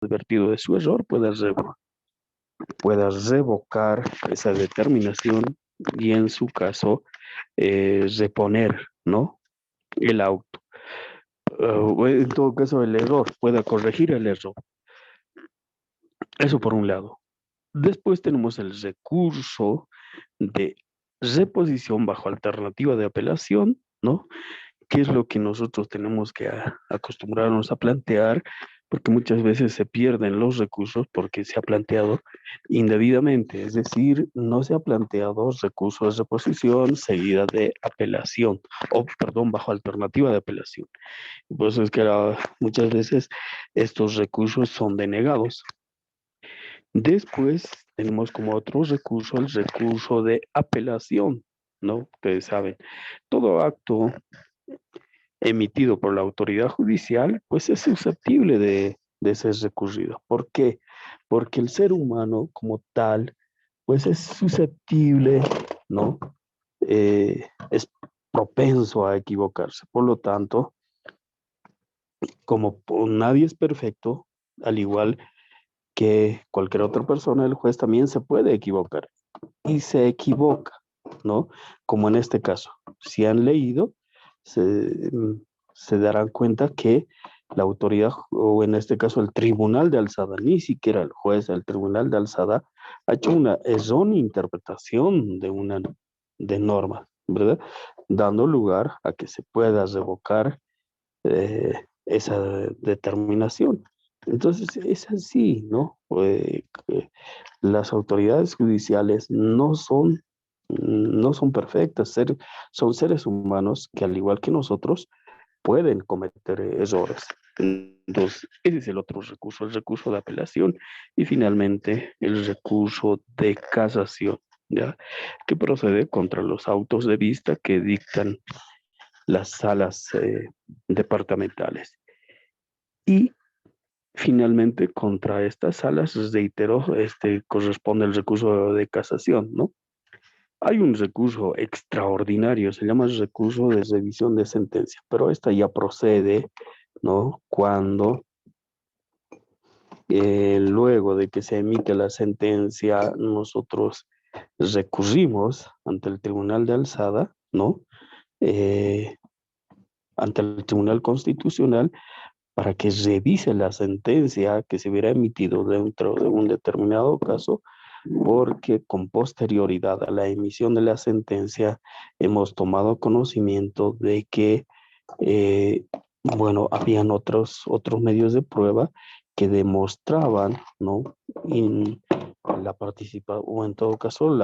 advertido de su error, pueda revocar esa determinación y en su caso reponer, ¿no? El auto. O en todo caso el error, pueda corregir el error. Eso por un lado. Después tenemos el recurso de reposición bajo alternativa de apelación, ¿no? ¿Qué es lo que nosotros tenemos que acostumbrarnos a plantear? Porque muchas veces se pierden los recursos porque se ha planteado indebidamente, es decir, no se ha planteado recursos de reposición seguida de apelación, o perdón, bajo alternativa de apelación. Por eso es que muchas veces estos recursos son denegados. Después tenemos como otro recurso el recurso de apelación, ¿no? Ustedes saben, todo acto emitido por la autoridad judicial, pues es susceptible de ser recurrido. ¿Por qué? Porque el ser humano como tal, pues es susceptible, ¿no? Es propenso a equivocarse. Por lo tanto, como nadie es perfecto, al igual que cualquier otra persona, el juez también se puede equivocar y se equivoca, ¿no? Como en este caso, si han leído, se, se darán cuenta que la autoridad, o en este caso el tribunal de alzada, ni siquiera el juez, el tribunal de alzada, ha hecho una errónea interpretación de norma, ¿verdad? Dando lugar a que se pueda revocar esa determinación. Entonces, es así, ¿no? Las autoridades judiciales no son perfectas, son seres humanos que al igual que nosotros pueden cometer errores. Entonces, ese es el recurso de apelación y finalmente el recurso de casación, ¿ya? Que procede contra los autos de vista que dictan las salas departamentales. Y finalmente, contra estas salas, reitero, corresponde el recurso de casación, ¿no? Hay un recurso extraordinario, se llama el recurso de revisión de sentencia, pero esta ya procede, ¿no? Cuando luego de que se emite la sentencia, nosotros recurrimos ante el Tribunal de Alzada, ¿no? Eh, ante el Tribunal Constitucional para que revise la sentencia que se hubiera emitido dentro de un determinado caso, porque con posterioridad a la emisión de la sentencia hemos tomado conocimiento de que, eh, bueno, habían otros medios de prueba que demostraban, ¿no? En la participación, o en todo caso,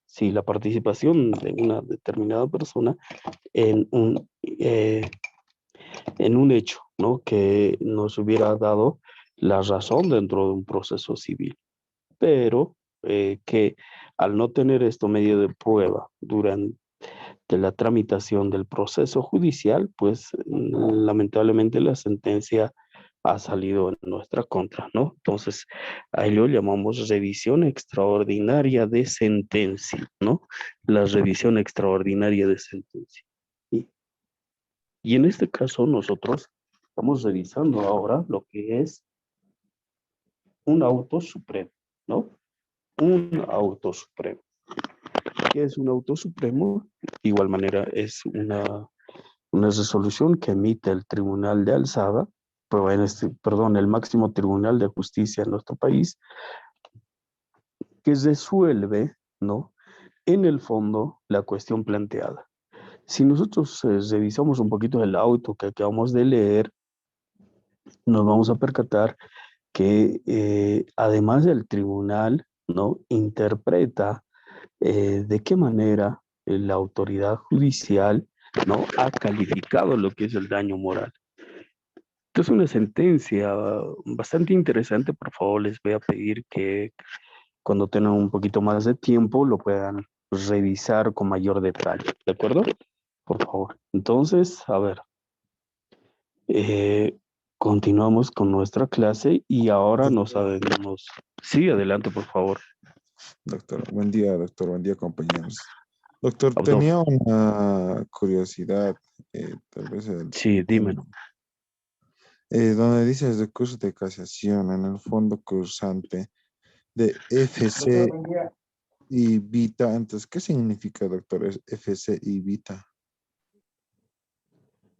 sí, la participación de una determinada persona en en un hecho, ¿no? Que nos hubiera dado la razón dentro de un proceso civil, pero que al no tener esto medio de prueba durante la tramitación del proceso judicial, pues lamentablemente la sentencia ha salido en nuestra contra, ¿no? Entonces, ahí lo llamamos revisión extraordinaria de sentencia, ¿no? La revisión extraordinaria de sentencia. Y y en este caso nosotros estamos revisando ahora lo que es un auto supremo, ¿no? Un auto supremo. ¿Qué es un auto supremo? De igual manera es una resolución que emite el Tribunal de Alzada, pero perdón, el máximo Tribunal de Justicia en nuestro país, que resuelve, ¿no? En el fondo, la cuestión planteada. Si nosotros revisamos un poquito el auto que acabamos de leer, nos vamos a percatar que además del tribunal, ¿no? Interpreta de qué manera la autoridad judicial, ¿no? Ha calificado lo que es el daño moral. Esta es una sentencia bastante interesante. Por favor, les voy a pedir que cuando tengan un poquito más de tiempo lo puedan revisar con mayor detalle, ¿de acuerdo? Por favor. Entonces, a ver, eh, continuamos con nuestra clase y ahora nos Doctor, adentamos. Sí, adelante, por favor. doctor, buen día, compañeros. Doctor, Abdo. tenía una curiosidad, tal vez Sí, dímelo. donde dice el recurso de casación en el fondo cursante de FC y Vita. Entonces, ¿qué significa, doctor, FC y Vita?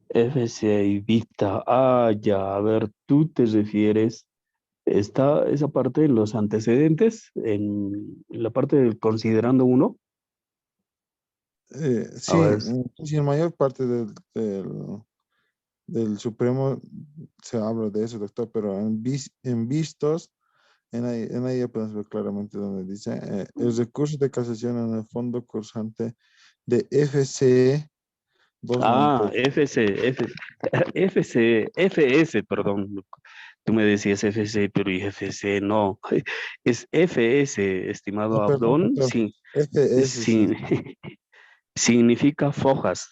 FC y Vita. Ah, ya, a ver, tú te refieres, está esa parte en los antecedentes, en la parte de considerando uno. A Sí, ver, sí, en mayor parte del Supremo se habla de eso, doctor, pero en vistos, en ahí ya podemos ver claramente donde dice el recurso de casación en el fondo cursante de FC 298. FS, perdón. Tú me decías FC, pero y FC no. Es FS, Ah, estimado perdón, Abdón, doctor. sí, FS, sí. sí, significa fojas,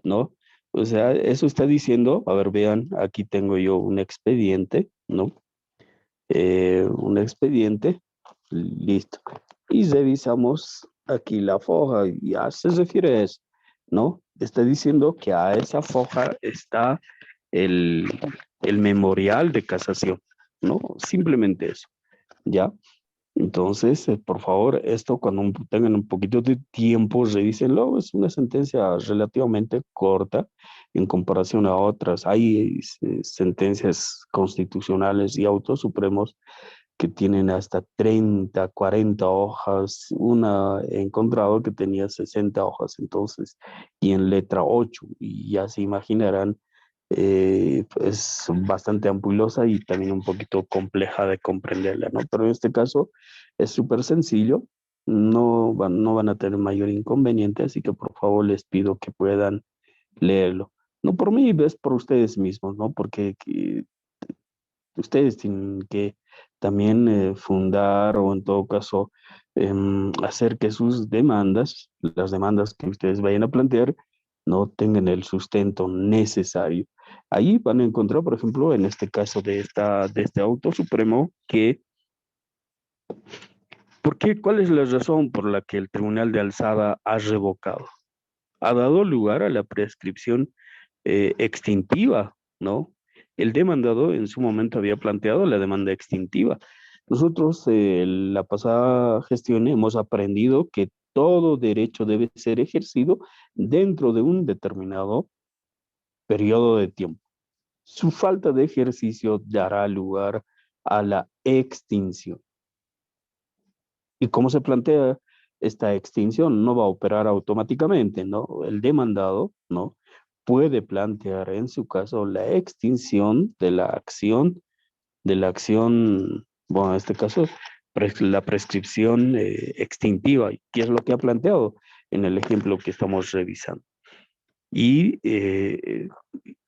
¿no? O sea, eso está diciendo, a ver, vean, aquí tengo yo un expediente, ¿no? Un expediente, listo. Y revisamos aquí la foja, y ya se refiere a eso, ¿no? Está diciendo que a esa foja está el, el memorial de casación, ¿no? Simplemente eso, ¿ya? Entonces, por favor, esto cuando tengan un poquito de tiempo, revísenlo. Es una sentencia relativamente corta en comparación a otras. Hay sentencias constitucionales y autos supremos que tienen hasta 30, 40 hojas. Una he encontrado que tenía 60 hojas, entonces, y en letra 8, y ya se imaginarán, es bastante ampulosa y también un poquito compleja de comprenderla, ¿no? Pero en este caso es súper sencillo, no van a tener mayor inconveniente, así que por favor les pido que puedan leerlo. No por mí, es por ustedes mismos, ¿no? Porque ustedes tienen que también fundar o en todo caso hacer que sus demandas, las demandas que ustedes vayan a plantear, no tengan el sustento necesario. Ahí van a encontrar, por ejemplo, en este caso de este auto supremo, que, ¿por qué? ¿Cuál es la razón por la que el Tribunal de Alzada ha revocado? Ha dado lugar a la prescripción extintiva, ¿no? El demandado en su momento había planteado la demanda extintiva. Nosotros, la pasada gestión, hemos aprendido que todo derecho debe ser ejercido dentro de un determinado periodo de tiempo. Su falta de ejercicio dará lugar a la extinción. ¿Y cómo se plantea esta extinción? No va a operar automáticamente, ¿no? El demandado, ¿no? Puede plantear en su caso la extinción de la acción, bueno, en este caso, la prescripción extintiva, que es lo que ha planteado en el ejemplo que estamos revisando. Y, eh,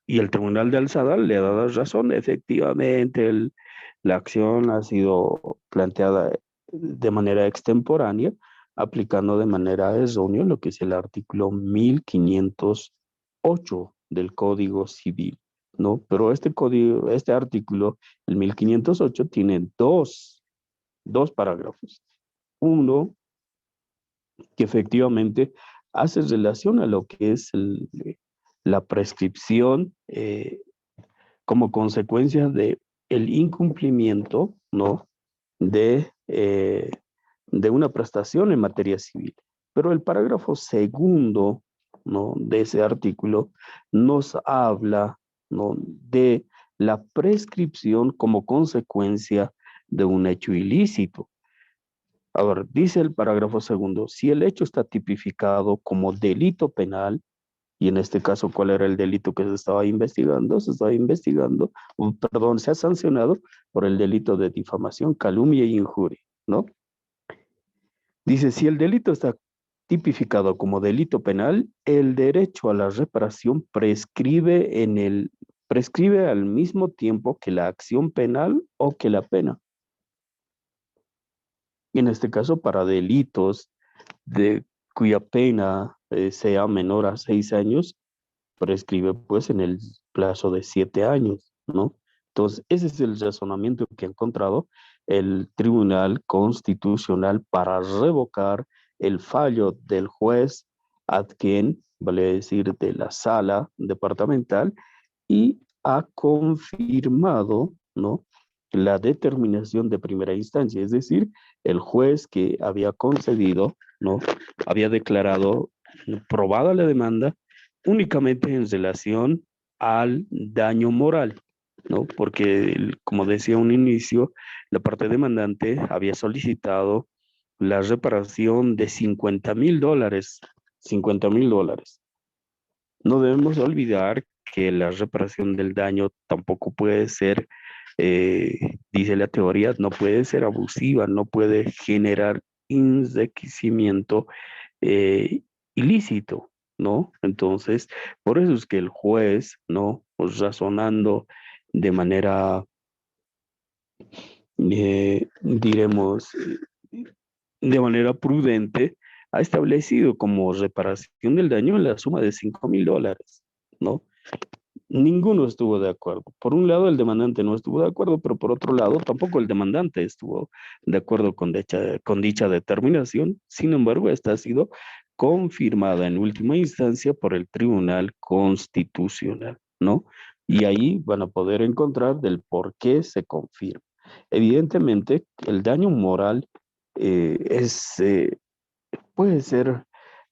y el Tribunal de Alzada le ha dado razón, efectivamente, la acción ha sido planteada de manera extemporánea, aplicando de manera errónea lo que es el artículo 1508 del Código Civil, ¿no? Pero este código, este artículo, el 1508, tiene dos parágrafos. Uno que efectivamente hace relación a lo que es la prescripción como consecuencia de el incumplimiento, ¿no? De una prestación en materia civil. Pero el parágrafo segundo, ¿no? De ese artículo nos habla, ¿no? De la prescripción como consecuencia de un hecho ilícito. A ver, dice el parágrafo segundo, si el hecho está tipificado como delito penal, y en este caso, ¿cuál era el delito que se estaba investigando? Se estaba investigando, perdón, se ha sancionado por el delito de difamación, calumnia y injuria, ¿no? Dice, si el delito está tipificado como delito penal, el derecho a la reparación prescribe al mismo tiempo que la acción penal o que la pena. Y en este caso, para delitos de cuya pena sea menor a 6 años, prescribe pues en el plazo de 7 años, ¿no? Entonces, ese es el razonamiento que ha encontrado el Tribunal Constitucional para revocar el fallo del juez Atkin, vale decir, de la sala departamental, y ha confirmado, ¿no?, la determinación de primera instancia, es decir, el juez que había concedido, ¿no?, había declarado probada la demanda únicamente en relación al daño moral, ¿no? Porque, como decía un inicio, la parte demandante había solicitado la reparación de $50,000, $50,000. No debemos olvidar que la reparación del daño tampoco puede ser, dice la teoría, no puede ser abusiva, no puede generar enriquecimiento eh, ilícito, ¿no? Entonces, por eso es que el juez, ¿no?, pues razonando de manera, diremos, de manera prudente, ha establecido como reparación del daño la suma de $5,000, ¿no? Ninguno estuvo de acuerdo. Por un lado, el demandante no estuvo de acuerdo, pero por otro lado, tampoco el demandante estuvo de acuerdo con dicha determinación. Sin embargo, esta ha sido confirmada en última instancia por el Tribunal Constitucional, ¿no? Y ahí van a poder encontrar del por qué se confirma. Evidentemente, el daño moral puede ser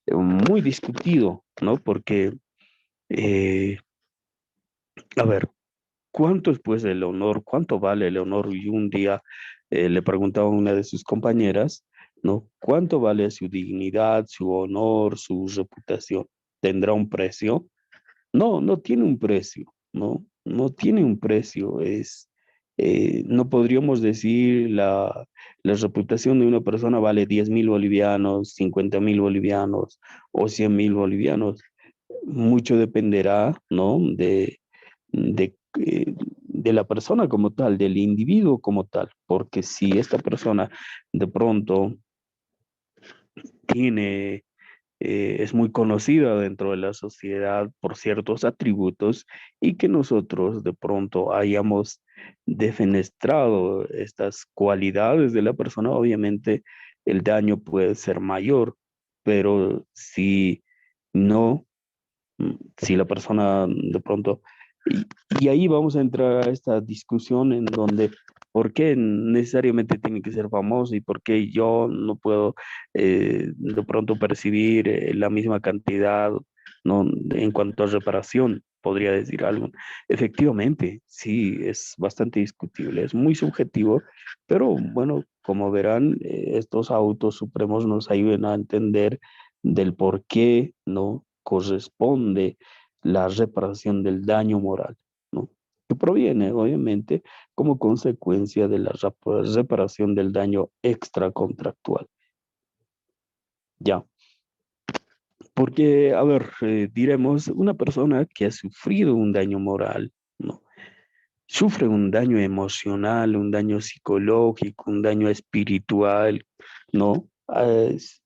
muy discutido, ¿no? Porque, eh, a ver, ¿cuánto es pues el honor? ¿Cuánto vale el honor? Y un día le preguntaba a una de sus compañeras, ¿no? ¿Cuánto vale su dignidad, su honor, su reputación? ¿Tendrá un precio? No, no tiene un precio, ¿no? No tiene un precio. No podríamos decir la reputación de una persona vale 10,000 bolivianos, 50,000 bolivianos o 100,000 bolivianos. Mucho dependerá, ¿no?, de la persona como tal, del individuo como tal, porque si esta persona de pronto tiene, es muy conocida dentro de la sociedad por ciertos atributos y que nosotros de pronto hayamos defenestrado estas cualidades de la persona, obviamente el daño puede ser mayor, pero si no, si la persona de pronto, y, y ahí vamos a entrar a esta discusión en donde, ¿por qué necesariamente tiene que ser famoso y por qué yo no puedo de pronto percibir la misma cantidad, ¿no?, en cuanto a reparación? Podría decir algo. Efectivamente, sí, es bastante discutible, es muy subjetivo, pero bueno, como verán, estos autos supremos nos ayudan a entender del por qué no corresponde la reparación del daño moral, ¿no? Que proviene, obviamente, como consecuencia de la reparación del daño extracontractual. Ya, porque, a ver, diremos, una persona que ha sufrido un daño moral, ¿no?, sufre un daño emocional, un daño psicológico, un daño espiritual, ¿no?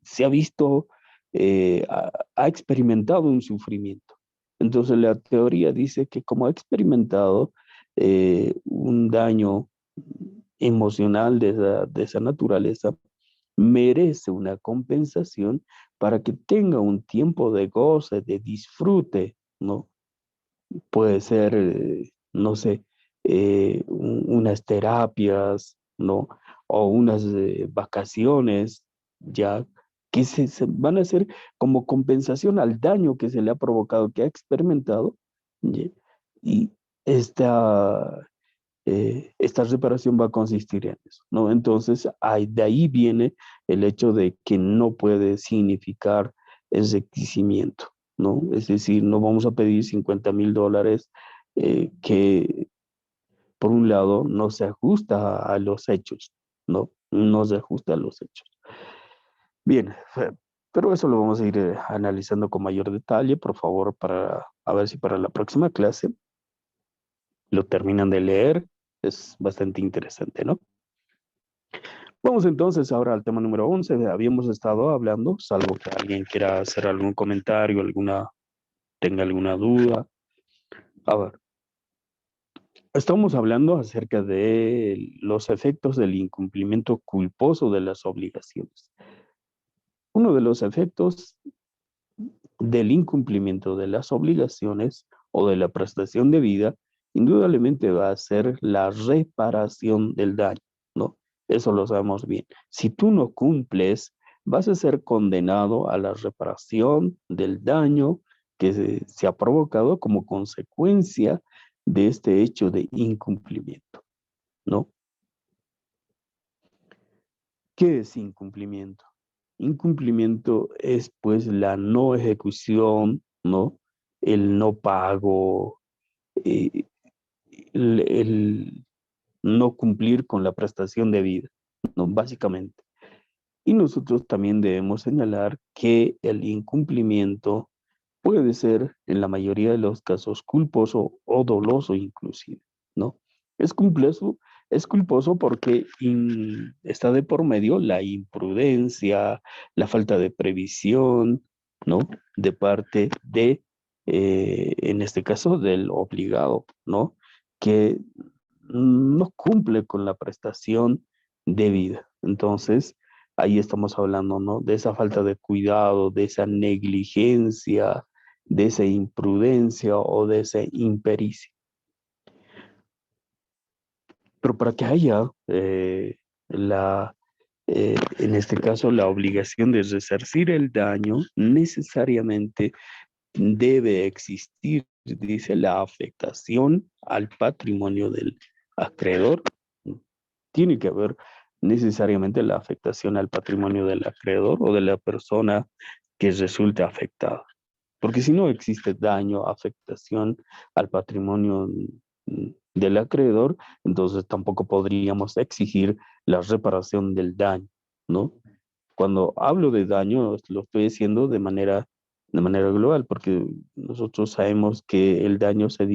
Se ha visto, ha experimentado un sufrimiento. Entonces la teoría dice que como ha experimentado un daño emocional de esa naturaleza, merece una compensación para que tenga un tiempo de goce, de disfrute, ¿no? Puede ser, no sé, unas terapias, ¿no? O unas vacaciones, ya, que se van a hacer como compensación al daño que se le ha provocado, que ha experimentado, ¿ya? Y esta, esta reparación va a consistir en eso, ¿no? Entonces, de ahí viene el hecho de que no puede significar enriquecimiento, ¿no? Es decir, no vamos a pedir $50,000 que, por un lado, no se ajusta a los hechos, ¿no? No se ajusta a los hechos. Bien, pero eso lo vamos a ir analizando con mayor detalle, por favor, para a ver si para la próxima clase lo terminan de leer. Es bastante interesante, ¿no? Vamos entonces ahora al tema número 11. Habíamos estado hablando, salvo que alguien quiera hacer algún comentario, tenga alguna duda. A ver, estamos hablando acerca de los efectos del incumplimiento culposo de las obligaciones. Uno de los efectos del incumplimiento de las obligaciones o de la prestación de vida indudablemente va a ser la reparación del daño, ¿no? Eso lo sabemos bien. Si tú no cumples, vas a ser condenado a la reparación del daño que se ha provocado como consecuencia de este hecho de incumplimiento, ¿no? ¿Qué es incumplimiento? Incumplimiento es pues la no ejecución, ¿no? El no pago, eh, el no cumplir con la prestación debida, ¿no? Básicamente. Y nosotros también debemos señalar que el incumplimiento puede ser en la mayoría de los casos culposo o doloso inclusive, ¿no? Es culposo, es culposo porque está de por medio la imprudencia, la falta de previsión, ¿no? De parte de, en este caso, del obligado, ¿no? Que no cumple con la prestación debida. Entonces, ahí estamos hablando, ¿no? De esa falta de cuidado, de esa negligencia, de esa imprudencia o de esa impericia. Pero para que haya en este caso, la obligación de resarcir el daño, necesariamente debe existir, dice, la afectación al patrimonio del acreedor. Tiene que haber necesariamente la afectación al patrimonio del acreedor o de la persona que resulte afectada. Porque si no existe daño, afectación al patrimonio del acreedor, entonces tampoco podríamos exigir la reparación del daño, ¿no? Cuando hablo de daño, lo estoy diciendo de manera global, porque nosotros sabemos que el daño se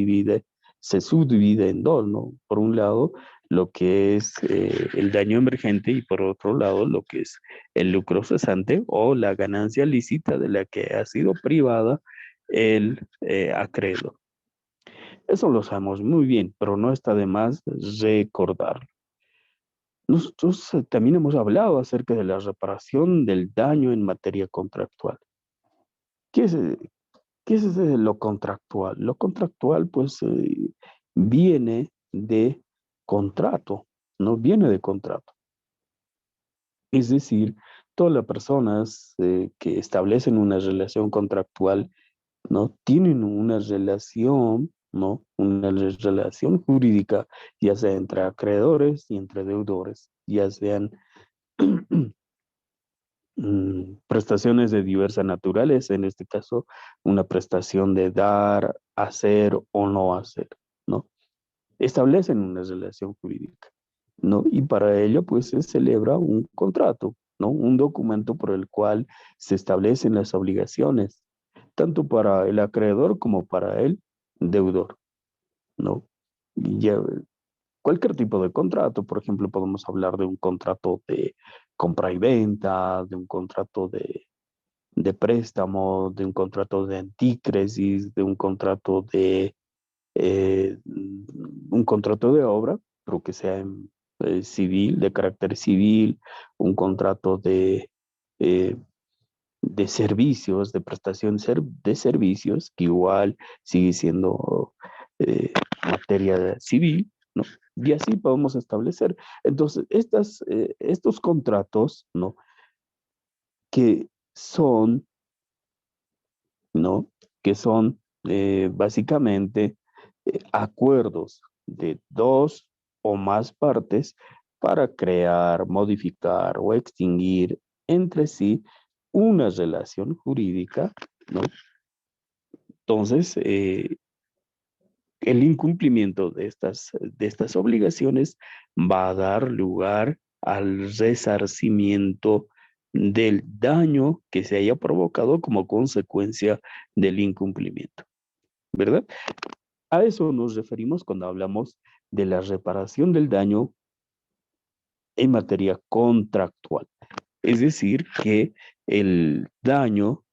subdivide en dos, ¿no? Por un lado, lo que es el daño emergente y por otro lado, lo que es el lucro cesante o la ganancia lícita de la que ha sido privada el acreedor. Eso lo sabemos muy bien, pero no está de más recordarlo. Nosotros también hemos hablado acerca de la reparación del daño en materia contractual. ¿Qué es, qué es lo contractual? Lo contractual, pues, viene de contrato, no viene de contrato. Es decir, todas las personas que establecen una relación contractual, ¿no? Tienen una relación, ¿no? Una relación jurídica, ya sea entre acreedores y entre deudores, ya sean prestaciones de diversa naturaleza, en este caso, una prestación de dar, hacer o no hacer, ¿no? Establecen una relación jurídica, ¿no? Y para ello, pues, se celebra un contrato, ¿no? Un documento por el cual se establecen las obligaciones, tanto para el acreedor como para el deudor, ¿no? Y ya, cualquier tipo de contrato, por ejemplo, podemos hablar de un contrato de compra y venta, de un contrato de préstamo, de un contrato de antícresis, de un contrato de obra, pero que sea civil, de carácter civil, un contrato eh, de servicios, de prestación de servicios, que igual sigue siendo eh, materia civil, ¿no? Y así podemos establecer. Entonces, estos contratos, ¿no? Que son, ¿no? Que son básicamente acuerdos de dos o más partes para crear, modificar o extinguir entre sí una relación jurídica, ¿no? Entonces, el incumplimiento de estas obligaciones va a dar lugar al resarcimiento del daño que se haya provocado como consecuencia del incumplimiento, ¿verdad? A eso nos referimos cuando hablamos de la reparación del daño en materia contractual. Es decir, que el daño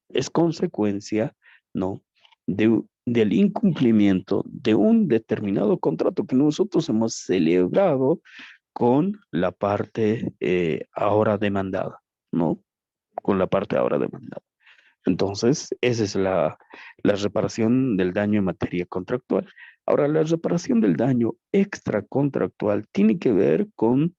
es consecuencia, ¿no? Del incumplimiento de un determinado contrato que nosotros hemos celebrado con la parte ahora demandada, ¿no? Con la parte ahora demandada. Entonces, esa es la reparación del daño en materia contractual. Ahora, la reparación del daño extracontractual tiene que ver con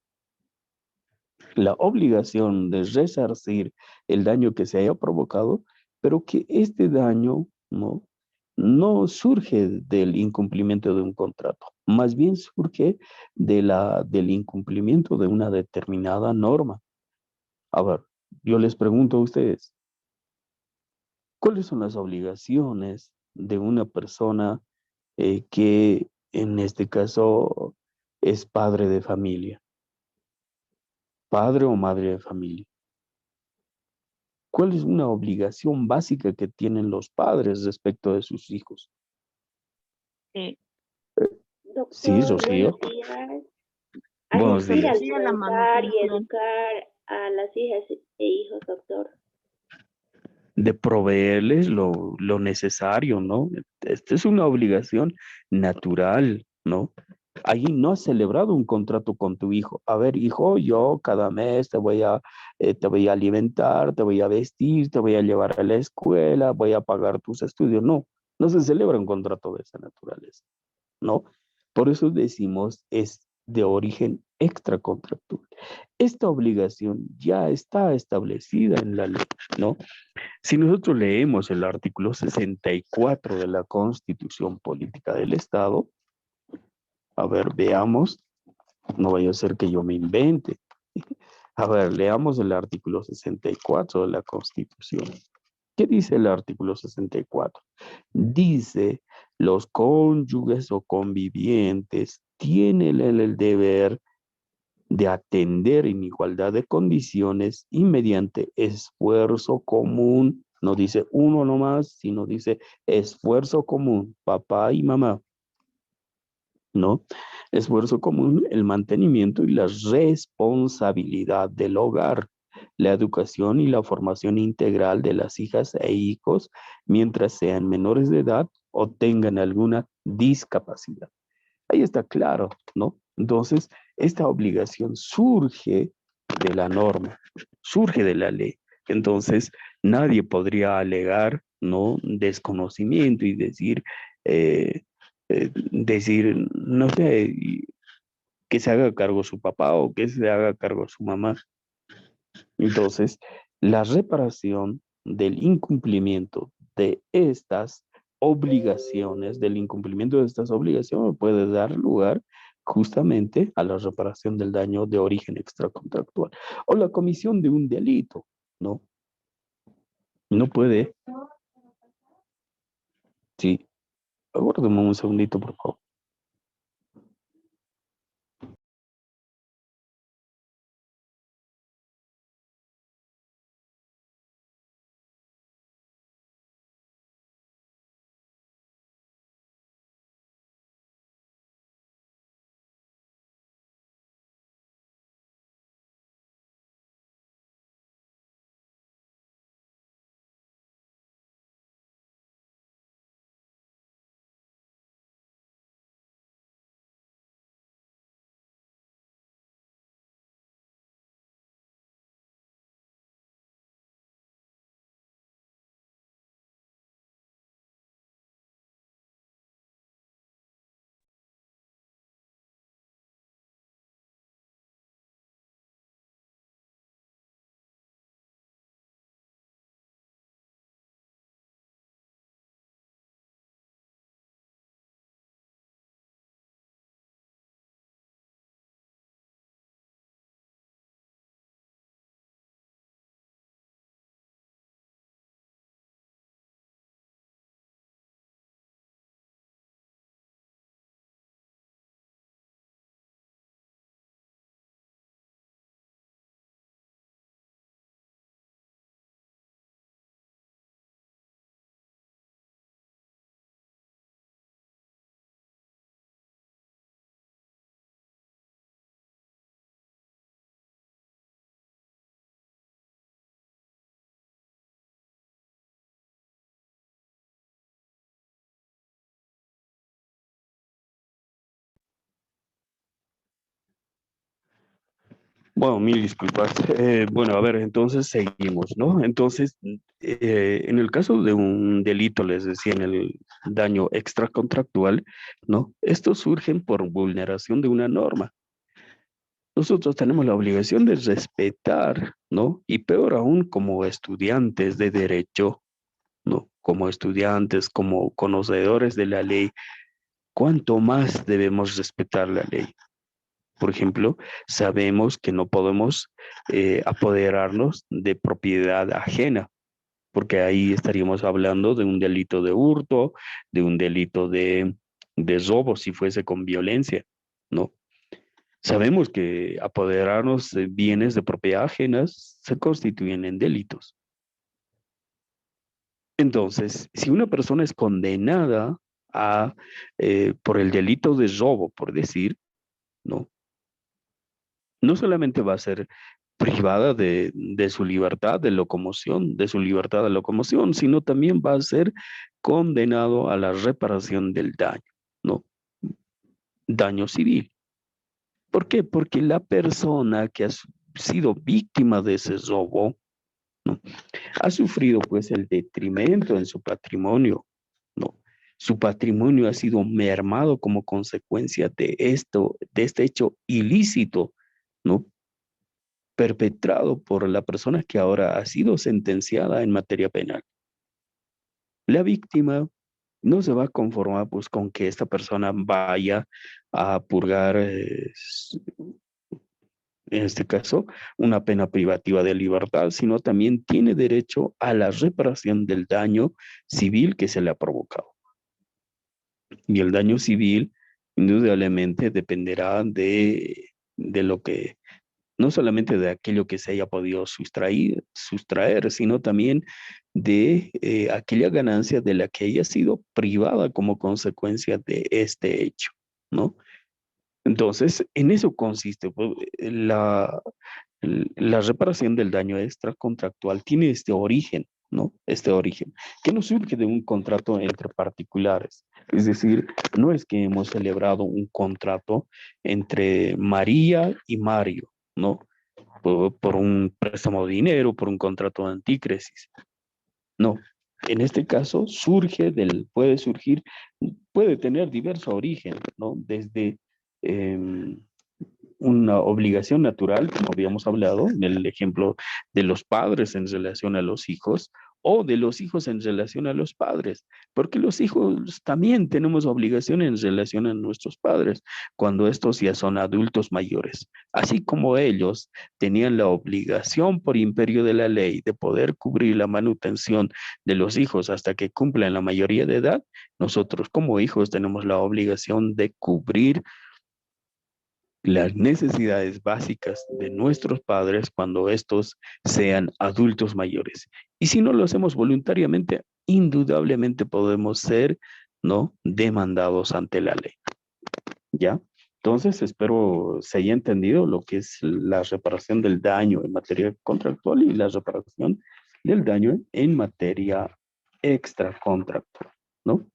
la obligación de resarcir el daño que se haya provocado, pero que este daño no surge del incumplimiento de un contrato, más bien surge del incumplimiento de una determinada norma. A ver, yo les pregunto a ustedes, ¿cuáles son las obligaciones de una persona que en este caso es padre de familia, padre o madre de familia? ¿Cuál es una obligación básica que tienen los padres respecto de sus hijos? Sí. Sí, Doctor, Rocío. buenos días. Buenos Asistir al días. Sí, a la hogar y manutención. educar a las hijas e hijos, doctor. De proveerles lo necesario, ¿no? Esta es una obligación natural, ¿no? Ahí no has celebrado un contrato con tu hijo. A ver, hijo, yo cada mes te voy a alimentar, te voy a vestir, te voy a llevar a la escuela, voy a pagar tus estudios. No, no se celebra un contrato de esa naturaleza, ¿no? Por eso decimos es de origen extracontractual. Esta obligación ya está establecida en la ley, ¿no? Si nosotros leemos el artículo 64 de la Constitución Política del Estado, a ver, veamos, no vaya a ser que yo me invente. A ver, leamos el artículo 64 de la Constitución. ¿Qué dice el artículo 64? Dice, los cónyuges o convivientes tienen el deber de atender en igualdad de condiciones y mediante esfuerzo común, no dice uno nomás, sino dice esfuerzo común, papá y mamá, ¿no? Esfuerzo común, el mantenimiento y la responsabilidad del hogar, la educación y la formación integral de las hijas e hijos mientras sean menores de edad o tengan alguna discapacidad. Ahí está claro, ¿no? Entonces, esta obligación surge de la norma, surge de la ley. Entonces, nadie podría alegar, ¿no? Desconocimiento y decir, no sé, que se haga cargo su papá o que se haga cargo su mamá. Entonces, la reparación del incumplimiento de estas obligaciones, del incumplimiento de estas obligaciones, puede dar lugar justamente a la reparación del daño de origen extracontractual o la comisión de un delito, ¿no? No puede, sí, aguárdame un segundito, por favor. Bueno, mil disculpas. Bueno, a ver, entonces seguimos, ¿no? Entonces, en el caso de un delito, les decía, en el daño extracontractual, ¿no? Estos surgen por vulneración de una norma. Nosotros tenemos la obligación de respetar, ¿no? Y peor aún como estudiantes de derecho, ¿no? Como estudiantes, como conocedores de la ley, ¿cuánto más debemos respetar la ley? Por ejemplo, sabemos que no podemos apoderarnos de propiedad ajena, porque ahí estaríamos hablando de un delito de hurto, de un delito de robo, si fuese con violencia, ¿no? Sabemos que apoderarnos de bienes de propiedad ajenas se constituyen en delitos. Entonces, si una persona es condenada por el delito de robo, por decir, ¿no? No solamente va a ser privada de su libertad de locomoción, de su libertad de locomoción, sino también va a ser condenado a la reparación del daño, ¿no? Daño civil. ¿Por qué? Porque la persona que ha sido víctima de ese robo, ¿no? Ha sufrido pues el detrimento en su patrimonio, ¿no? Su patrimonio ha sido mermado como consecuencia de esto, de este hecho ilícito, ¿no? Perpetrado por la persona que ahora ha sido sentenciada en materia penal. La víctima no se va a conformar pues con que esta persona vaya a purgar, en este caso, una pena privativa de libertad, sino también tiene derecho a la reparación del daño civil que se le ha provocado. Y el daño civil indudablemente dependerá de lo que no solamente de aquello que se haya podido sustraer, sino también de aquella ganancia de la que haya sido privada como consecuencia de este hecho, ¿no? Entonces, en eso consiste pues, la reparación del daño extracontractual tiene este origen, ¿no? Este origen, que no surge de un contrato entre particulares. Es decir, no es que hemos celebrado un contrato entre María y Mario, ¿no? Por un préstamo de dinero, por un contrato de antícresis. No, en este caso puede tener diverso origen, ¿no? Desde una obligación natural, como habíamos hablado, en el ejemplo de los padres en relación a los hijos, o de los hijos en relación a los padres, porque los hijos también tenemos obligación en relación a nuestros padres, cuando estos ya son adultos mayores, así como ellos tenían la obligación por imperio de la ley de poder cubrir la manutención de los hijos hasta que cumplan la mayoría de edad, nosotros como hijos tenemos la obligación de cubrir las necesidades básicas de nuestros padres cuando estos sean adultos mayores. Y si no lo hacemos voluntariamente, indudablemente podemos ser, ¿no? Demandados ante la ley. ¿Ya? Entonces, espero se haya entendido lo que es la reparación del daño en materia contractual y la reparación del daño en materia extracontractual, ¿no?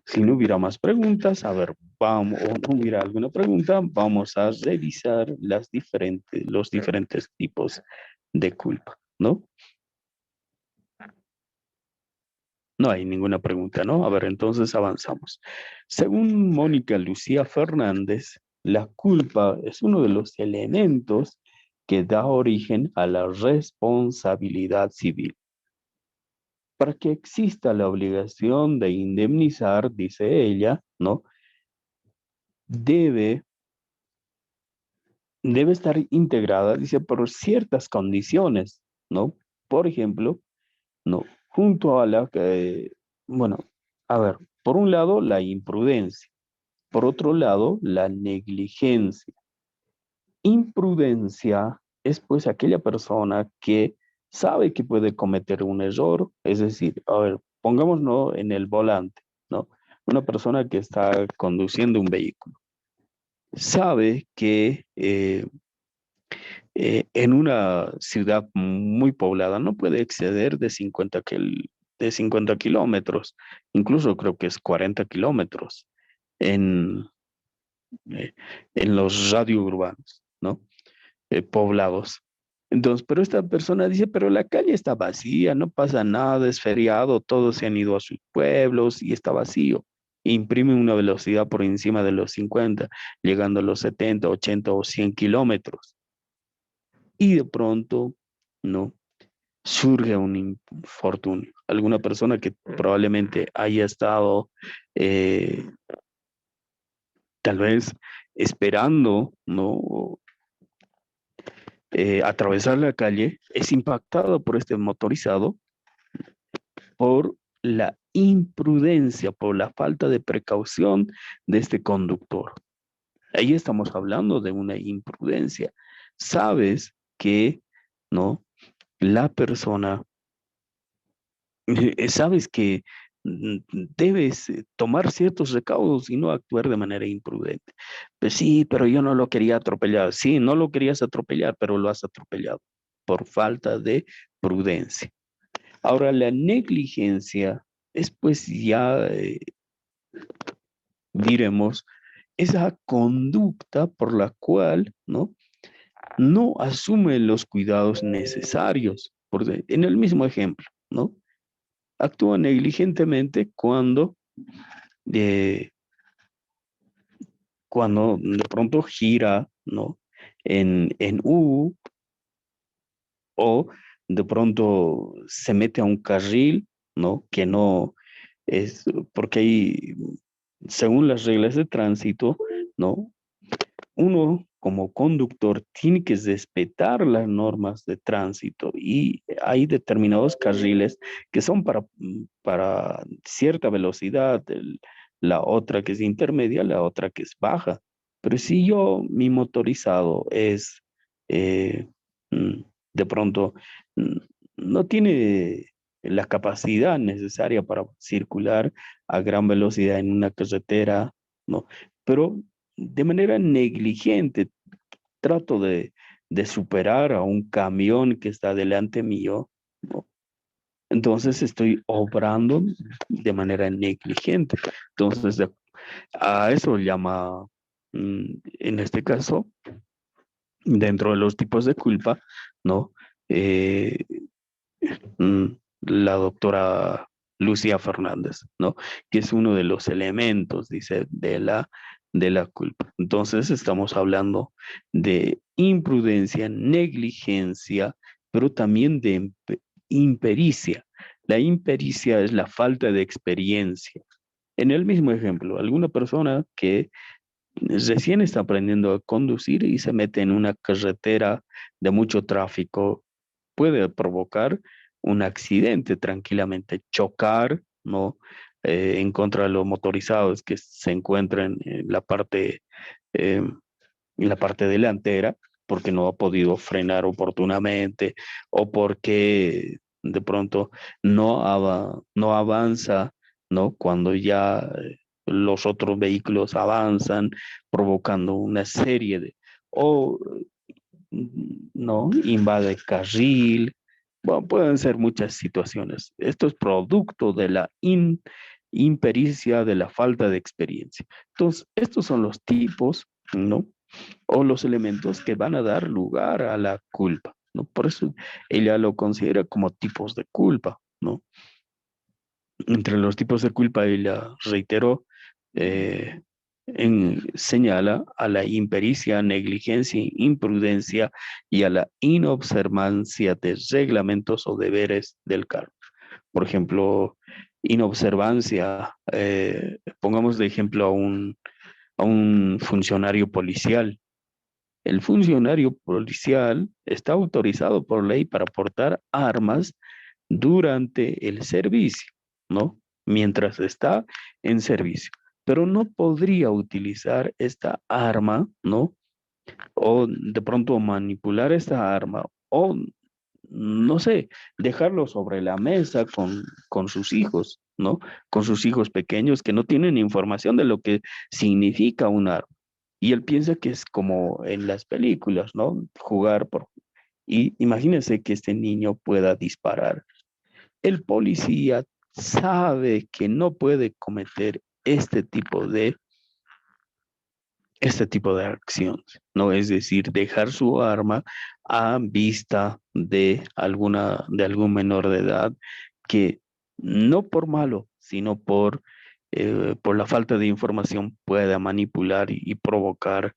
Si no hubiera más preguntas, a ver, vamos, o no hubiera alguna pregunta, vamos a revisar los diferentes tipos de culpa, ¿no? No hay ninguna pregunta, ¿no? A ver, entonces avanzamos. Según Mónica Lucía Fernández, la culpa es uno de los elementos que da origen a la responsabilidad civil. Para que exista la obligación de indemnizar, dice ella, ¿no? Debe estar integrada, dice, por ciertas condiciones, ¿no? Por ejemplo, ¿no? Junto a bueno, a ver, por un lado, la imprudencia, por otro lado, la negligencia. Imprudencia es pues aquella persona que sabe que puede cometer un error, es decir, a ver, pongámonos en el volante, ¿no? Una persona que está conduciendo un vehículo sabe que en una ciudad muy poblada no puede exceder de 50 kilómetros, incluso creo que es 40 kilómetros en, en los radio urbanos, ¿no? poblados. Entonces, pero esta persona dice, pero la calle está vacía, no pasa nada, es feriado, todos se han ido a sus pueblos y está vacío. Imprime una velocidad por encima de los 50, llegando a los 70, 80 o 100 kilómetros. Y de pronto, no, surge un infortunio. Alguna persona que probablemente haya estado tal vez esperando, ¿no? Atravesar la calle, es impactado por este motorizado por la imprudencia, por la falta de precaución de este conductor. Ahí estamos hablando de una imprudencia. Sabes que, ¿no? La persona, sabes que debes tomar ciertos recaudos y no actuar de manera imprudente. Pues sí, pero yo no lo quería atropellar. Sí, no lo querías atropellar, pero lo has atropellado por falta de prudencia. Ahora, la negligencia es pues ya, diremos, esa conducta por la cual, ¿no? No asume los cuidados necesarios. En el mismo ejemplo, ¿no? Actúa negligentemente eh, cuando de pronto gira, ¿no? En U, o de pronto se mete a un carril, ¿no? Que no es, porque ahí, según las reglas de tránsito, ¿no? Uno como conductor tiene que respetar las normas de tránsito y hay determinados carriles que son para cierta velocidad, la otra que es intermedia, la otra que es baja. Pero si mi motorizado es eh, mm, de pronto mm, no tiene la capacidad necesaria para circular a gran velocidad en una carretera, ¿no? Pero de manera negligente trato de superar a un camión que está delante mío, ¿no? Entonces estoy obrando de manera negligente. Entonces, a eso llama, en este caso, dentro de los tipos de culpa, ¿no? Eh, mm, la doctora Lucía Fernández, ¿no? Que es uno de los elementos, dice, de la culpa. Entonces estamos hablando de imprudencia, negligencia, pero también de impericia. La impericia es la falta de experiencia. En el mismo ejemplo, alguna persona que recién está aprendiendo a conducir y se mete en una carretera de mucho tráfico, puede provocar un accidente tranquilamente, chocar, ¿no? En contra de los motorizados que se encuentran eh, en la parte delantera, porque no ha podido frenar oportunamente o porque de pronto no avanza, ¿no? Cuando ya los otros vehículos avanzan, provocando una serie o no, invade carril. Bueno, pueden ser muchas situaciones. Esto es producto de la impericia, de la falta de experiencia. Entonces, estos son los tipos, ¿no? O los elementos que van a dar lugar a la culpa, ¿no? Por eso ella lo considera como tipos de culpa, ¿no? Entre los tipos de culpa, ella reiteró, eh, señala a la impericia, negligencia, imprudencia y a la inobservancia de reglamentos o deberes del cargo. Por ejemplo, inobservancia, pongamos de ejemplo a un funcionario policial. El funcionario policial está autorizado por ley para portar armas durante el servicio, ¿no? Mientras está en servicio. Pero no podría utilizar esta arma, ¿no? O de pronto manipular esta arma o, no sé, dejarlo sobre la mesa con sus hijos, ¿no? Con sus hijos pequeños que no tienen información de lo que significa un arma. Y él piensa que es como en las películas, ¿no? Jugar por... Y imagínense que este niño pueda disparar. El policía sabe que no puede cometer este tipo este tipo de acciones, ¿no? Es decir, dejar su arma a vista de algún menor de edad que no por malo, sino por la falta de información pueda manipular y provocar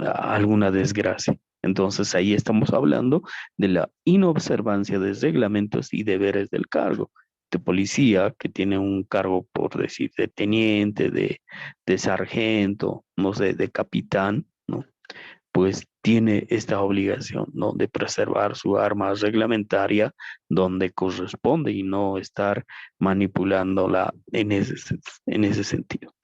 alguna desgracia. Entonces ahí estamos hablando de la inobservancia de reglamentos y deberes del cargo de policía que tiene un cargo, por decir, de teniente, de sargento, no sé, de capitán, ¿no? Pues tiene esta obligación, ¿no? De preservar su arma reglamentaria donde corresponde y no estar manipulándola en ese sentido.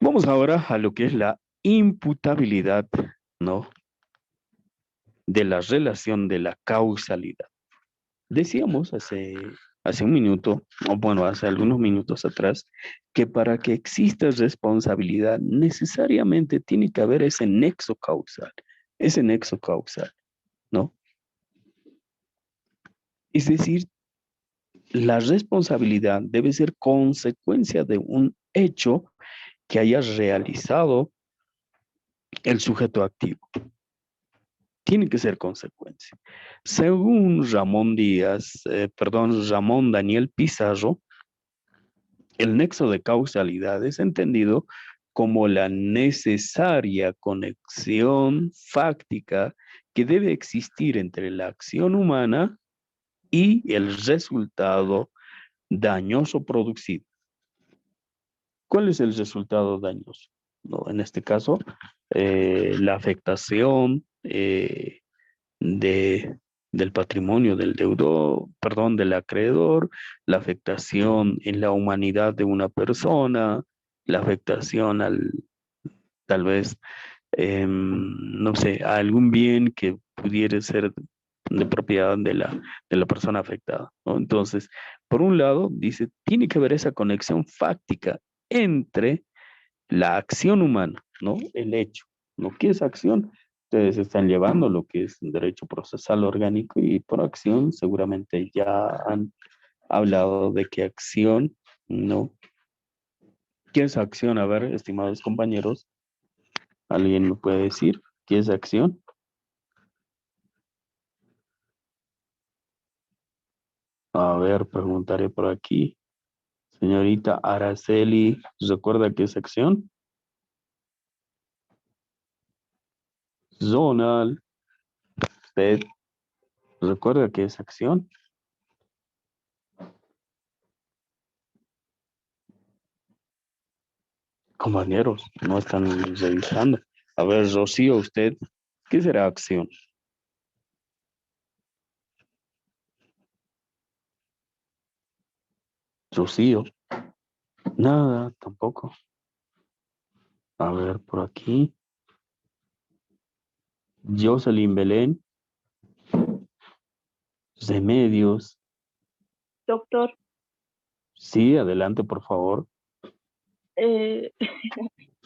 Vamos ahora a lo que es la imputabilidad, ¿no? De la relación de la causalidad. Decíamos hace un minuto, o bueno, hace algunos minutos atrás, que para que exista responsabilidad necesariamente tiene que haber ese nexo causal, ¿no? Es decir, la responsabilidad debe ser consecuencia de un hecho que haya realizado el sujeto activo. Tiene que ser consecuencia. Según Ramón Daniel Pizarro, el nexo de causalidad es entendido como la necesaria conexión fáctica que debe existir entre la acción humana y el resultado dañoso producido. ¿Cuál es el resultado dañoso? No, en este caso, la afectación del patrimonio del deudor, perdón, del acreedor, la afectación en la humanidad de una persona, la afectación tal vez, no sé, a algún bien que pudiera ser de propiedad de la persona afectada, ¿no? Entonces, por un lado, dice, tiene que haber esa conexión fáctica entre la acción humana, ¿no? El hecho, ¿no? ¿Qué es acción? Ustedes están llevando lo que es derecho procesal orgánico y por acción seguramente ya han hablado de qué acción, ¿no? ¿Qué es acción? A ver, estimados compañeros, ¿alguien me puede decir qué es acción? A ver, preguntaré por aquí. Señorita Araceli, ¿recuerda qué es acción? Zonal, ¿usted recuerda qué es acción? Compañeros, no están revisando. A ver, Rocío, ¿usted qué será acción? Rocío, nada, tampoco. A ver, por aquí. Jocelyn Belén, Remedios. Doctor, Sí, adelante, por favor. eh,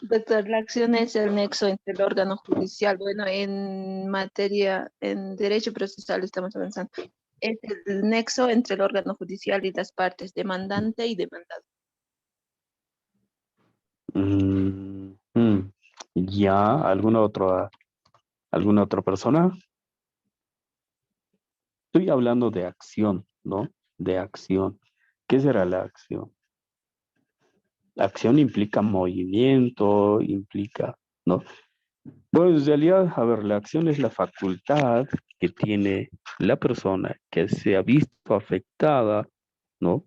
doctor, la acción es el nexo entre el órgano judicial. Bueno, en materia, en derecho procesal estamos avanzando. Es el nexo entre el órgano judicial y las partes demandante y demandado. Mm, mm. Ya, ¿alguna otra persona? Estoy hablando de acción, ¿no? De acción. ¿Qué será la acción? La acción implica movimiento, implica, ¿no? Pues en realidad, a ver, la acción es la facultad que tiene la persona que se ha visto afectada, ¿no?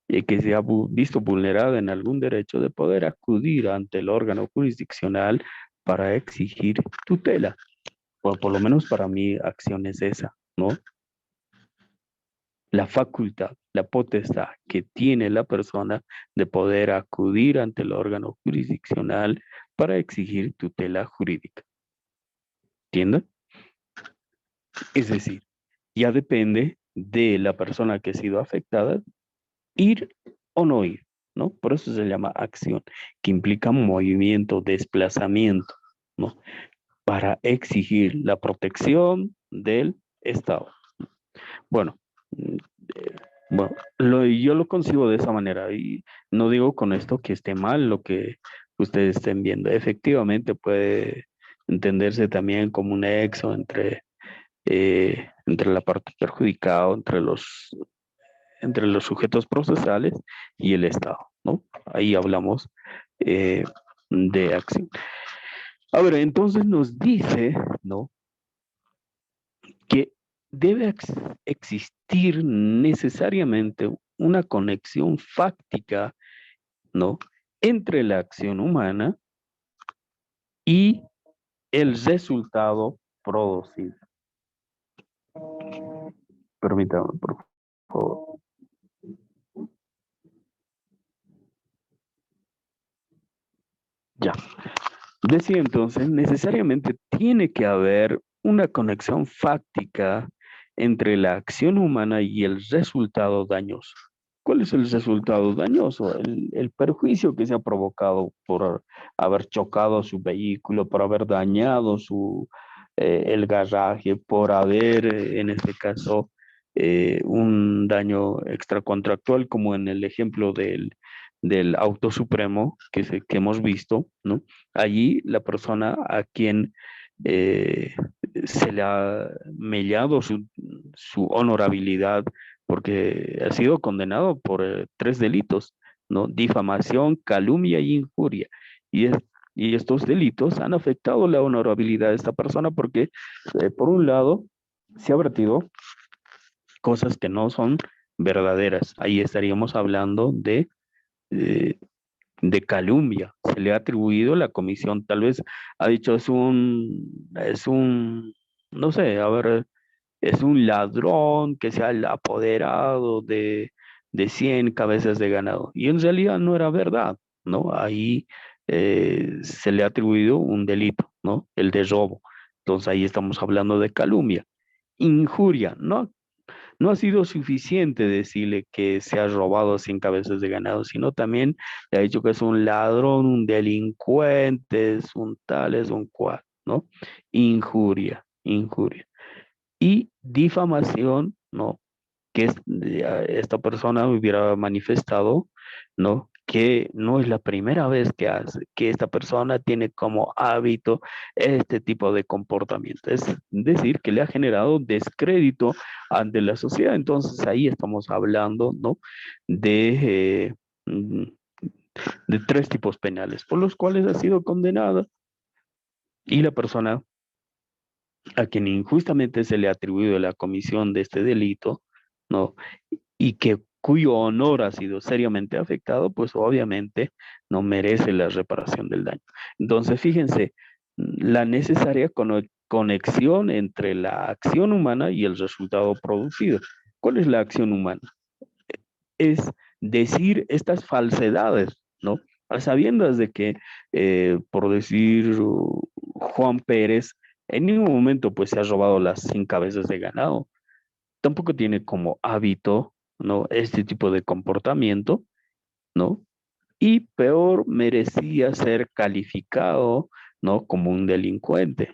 Y que se ha visto vulnerada en algún derecho de poder acudir ante el órgano jurisdiccional para exigir tutela. Por lo menos para mí, acción es esa, ¿no? La facultad, la potestad que tiene la persona de poder acudir ante el órgano jurisdiccional para exigir tutela jurídica. ¿Entienden? Es decir, ya depende de la persona que ha sido afectada ir o no ir, ¿no? Por eso se llama acción, que implica movimiento, desplazamiento, ¿no? Para exigir la protección del Estado. Bueno, Bueno, yo lo concibo de esa manera y no digo con esto que esté mal lo que ustedes estén viendo. Efectivamente puede entenderse también como un nexo entre la parte perjudicada, o entre los sujetos procesales y el Estado, ¿no? Ahí hablamos eh, de acción. A ver, entonces nos dice, ¿no? Que debe existir necesariamente una conexión fáctica, ¿no? Entre la acción humana y el resultado producido. Permítame, por favor. Ya. Decía entonces, necesariamente tiene que haber una conexión fáctica entre la acción humana y el resultado dañoso. ¿Cuál es el resultado dañoso? El perjuicio que se ha provocado por haber chocado su vehículo, por haber dañado el garaje, por haber, en este caso, un daño extracontractual, como en el ejemplo del auto supremo que hemos visto, ¿no? Allí la persona a quien eh, se le ha mellado su honorabilidad porque ha sido condenado por 3 delitos, ¿no? Difamación, calumnia y injuria. Y, y estos delitos han afectado la honorabilidad de esta persona porque, por un lado, se ha vertido cosas que no son verdaderas. Ahí estaríamos hablando eh, de calumnia. Se le ha atribuido la comisión, tal vez ha dicho no sé, a ver, es un ladrón que se ha apoderado de 100 cabezas de ganado. Y en realidad no era verdad, ¿no? Ahí se le ha atribuido un delito, ¿no? El de robo. Entonces ahí estamos hablando de calumnia. Injuria, no ha sido suficiente decirle que se ha robado 100 cabezas de ganado, sino también le ha dicho que es un ladrón, un delincuente, es un tal, es un cual, ¿no? Injuria. Y difamación, ¿no? Que esta persona hubiera manifestado, ¿no? Que no es la primera vez que hace, que esta persona tiene como hábito este tipo de comportamiento. Es decir, que le ha generado descrédito ante la sociedad. Entonces ahí estamos hablando, ¿no? De, mm, de 3 tipos penales por los cuales ha sido condenada y la persona a quien injustamente se le ha atribuido la comisión de este delito, ¿no? Y cuyo honor ha sido seriamente afectado, pues obviamente no merece la reparación del daño. Entonces, fíjense, la necesaria conexión entre la acción humana y el resultado producido. ¿Cuál es la acción humana? Es decir estas falsedades, ¿no? A sabiendas de que, por decir, Juan Pérez, en ningún momento pues se ha robado las 100 cabezas de ganado. Tampoco tiene como hábito, ¿no? Este tipo de comportamiento, ¿no? Y peor, merecía ser calificado, ¿no? Como un delincuente.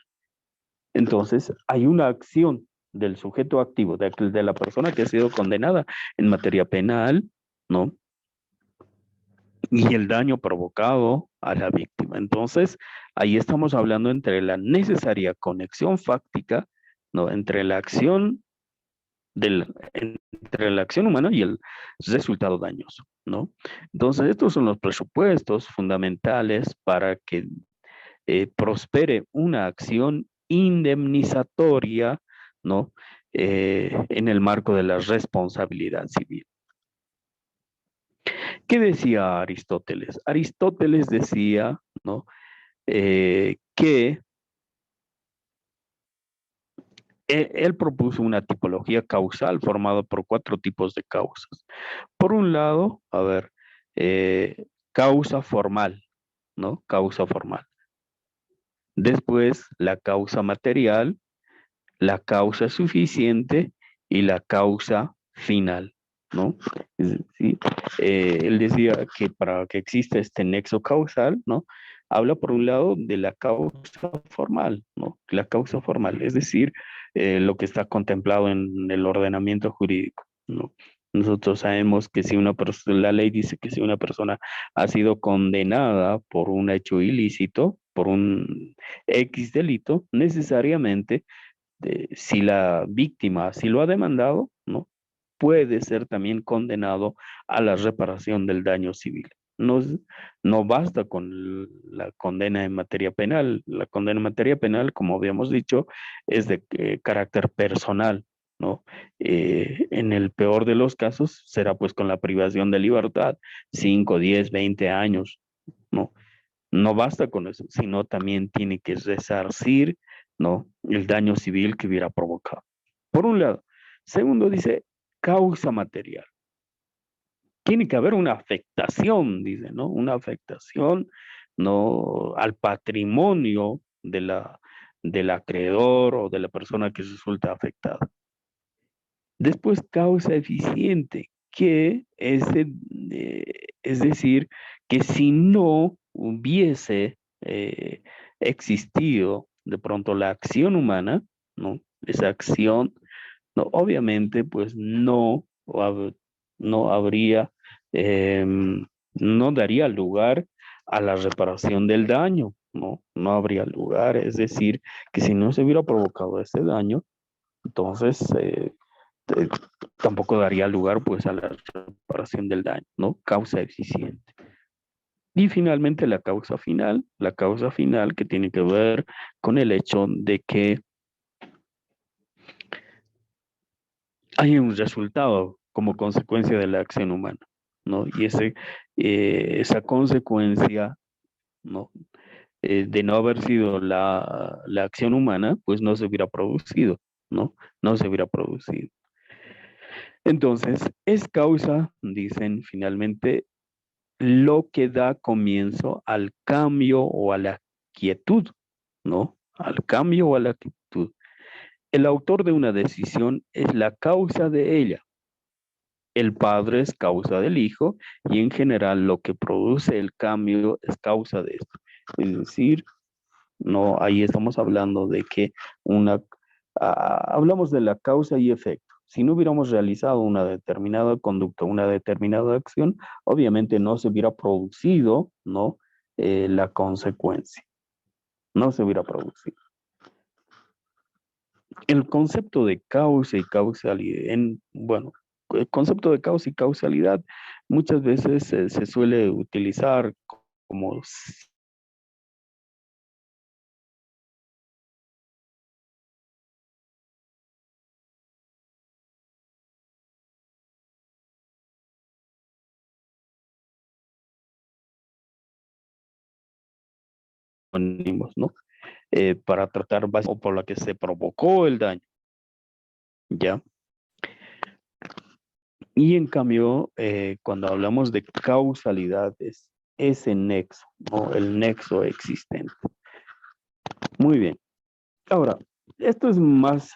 Entonces, hay una acción del sujeto activo, de la persona que ha sido condenada en materia penal, ¿no? Y el daño provocado a la víctima. Entonces, ahí estamos hablando entre la necesaria conexión fáctica, ¿no? Entre la acción humana y el resultado dañoso, ¿no? Entonces, estos son los presupuestos fundamentales para que prospere una acción indemnizatoria, ¿no? En el marco de la responsabilidad civil. ¿Qué decía Aristóteles? Aristóteles decía, ¿no? Que él propuso una tipología causal formada por 4 tipos de causas. Por un lado, a ver, causa formal, ¿no? Causa formal. Después, la causa material, la causa suficiente y la causa final, ¿no? Es decir, él decía que para que exista este nexo causal, ¿no? Habla por un lado de la causa formal, ¿no? La causa formal, es decir, lo que está contemplado en el ordenamiento jurídico, ¿no? Nosotros sabemos que si una persona, la ley dice que si una persona ha sido condenada por un hecho ilícito, por un X delito, necesariamente, si la víctima así lo ha demandado, ¿no? Puede ser también condenado a la reparación del daño civil. No, no basta con la condena en materia penal. La condena en materia penal, como habíamos dicho, es de carácter personal, ¿no? En el peor de los casos será pues con la privación de libertad, 5, 10, 20 años, ¿no? No basta con eso, sino también tiene que resarcir, ¿no? El daño civil que hubiera provocado. Por un lado. Segundo, dice causa material. Tiene que haber una afectación, dice, ¿no? Una afectación, ¿no? Al patrimonio del acreedor o de la persona que resulta afectada. Después, causa eficiente, que es decir, que si no hubiese existido de pronto la acción humana, ¿no? Esa acción, no, obviamente, pues no habría, no daría lugar a la reparación del daño, ¿no? No habría lugar, es decir, que si no se hubiera provocado ese daño, entonces eh, tampoco daría lugar pues a la reparación del daño, ¿no? Causa eficiente. Y finalmente la causa final que tiene que ver con el hecho de que hay un resultado como consecuencia de la acción humana, ¿no? Y esa consecuencia, ¿no? De no haber sido la acción humana, pues no se hubiera producido, ¿no? No se hubiera producido. Entonces, es causa, dicen finalmente, lo que da comienzo al cambio o a la quietud, ¿no? Al cambio o a la quietud. El autor de una decisión es la causa de ella. El padre es causa del hijo y en general lo que produce el cambio es causa de esto. Es decir, no, ahí estamos hablando de que hablamos de la causa y efecto. Si no hubiéramos realizado una determinada conducta, una determinada acción, obviamente no se hubiera producido, ¿no? La consecuencia. No se hubiera producido. El concepto de causa y causalidad, bueno, el concepto de causa y causalidad muchas veces se suele utilizar como sinónimos, ¿no? Para tratar o por la que se provocó el daño, ¿ya? Y en cambio, cuando hablamos de causalidad, es ese nexo, ¿no? El nexo existente. Muy bien. Ahora, esto es más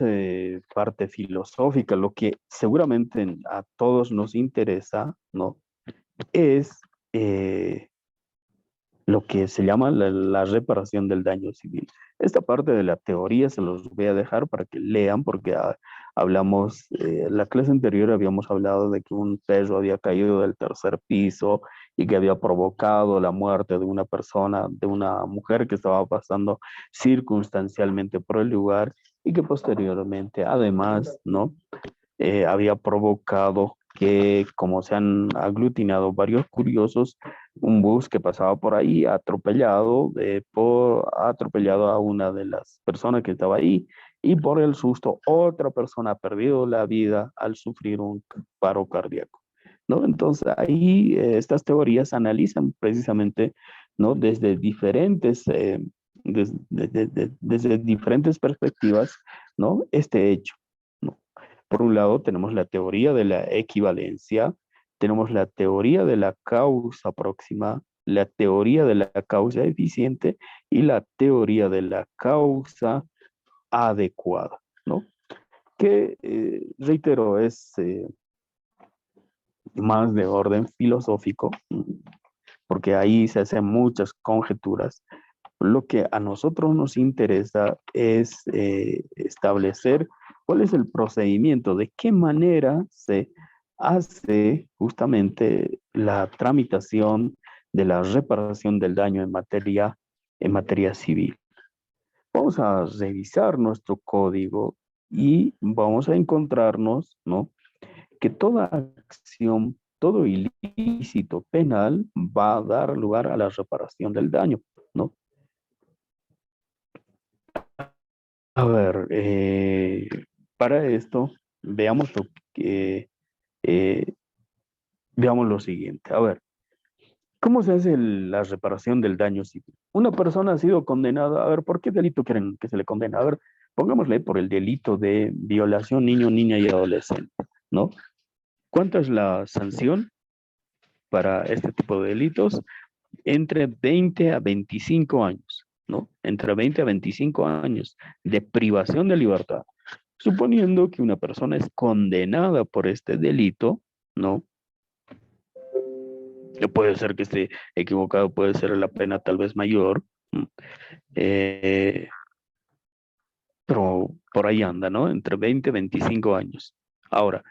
parte filosófica, lo que seguramente a todos nos interesa, ¿no? Es lo que se llama la reparación del daño civil. Esta parte de la teoría se los voy a dejar para que lean, porque hablamos, la clase anterior habíamos hablado de que un perro había caído del tercer piso y que había provocado la muerte de una persona, de una mujer que estaba pasando circunstancialmente por el lugar y que posteriormente, además, ¿no? Había provocado que, como se han aglutinado varios curiosos, un bus que pasaba por ahí ha atropellado a una de las personas que estaba ahí y por el susto otra persona ha perdido la vida al sufrir un paro cardíaco, ¿no? Entonces ahí estas teorías analizan precisamente, ¿no? Desde diferentes perspectivas, ¿no? Este hecho, ¿no? Por un lado, tenemos la teoría de la equivalencia, tenemos la teoría de la causa próxima, la teoría de la causa eficiente y la teoría de la causa adecuada, ¿no? Que, reitero, es más de orden filosófico, porque ahí se hacen muchas conjeturas. Lo que a nosotros nos interesa es establecer cuál es el procedimiento, de qué manera se hace justamente la tramitación de la reparación del daño en materia civil. Vamos a revisar nuestro código y vamos a encontrarnos, ¿no?, que toda acción, todo ilícito penal va a dar lugar a la reparación del daño, ¿no? A ver, para esto, veamos lo que, eh, veamos lo siguiente. A ver, ¿cómo se hace la reparación del daño civil? Una persona ha sido condenada, a ver, ¿por qué delito quieren que se le condene? A ver, pongámosle por el delito de violación niño, niña y adolescente, ¿no? ¿Cuánta es la sanción para este tipo de delitos? Entre 20 a 25 años, ¿no? Entre 20 a 25 años de privación de libertad. Suponiendo que una persona es condenada por este delito, ¿no? Puede ser que esté equivocado, puede ser la pena tal vez mayor, eh, pero por ahí anda, ¿no? Entre 20 y 25 años. Ahora,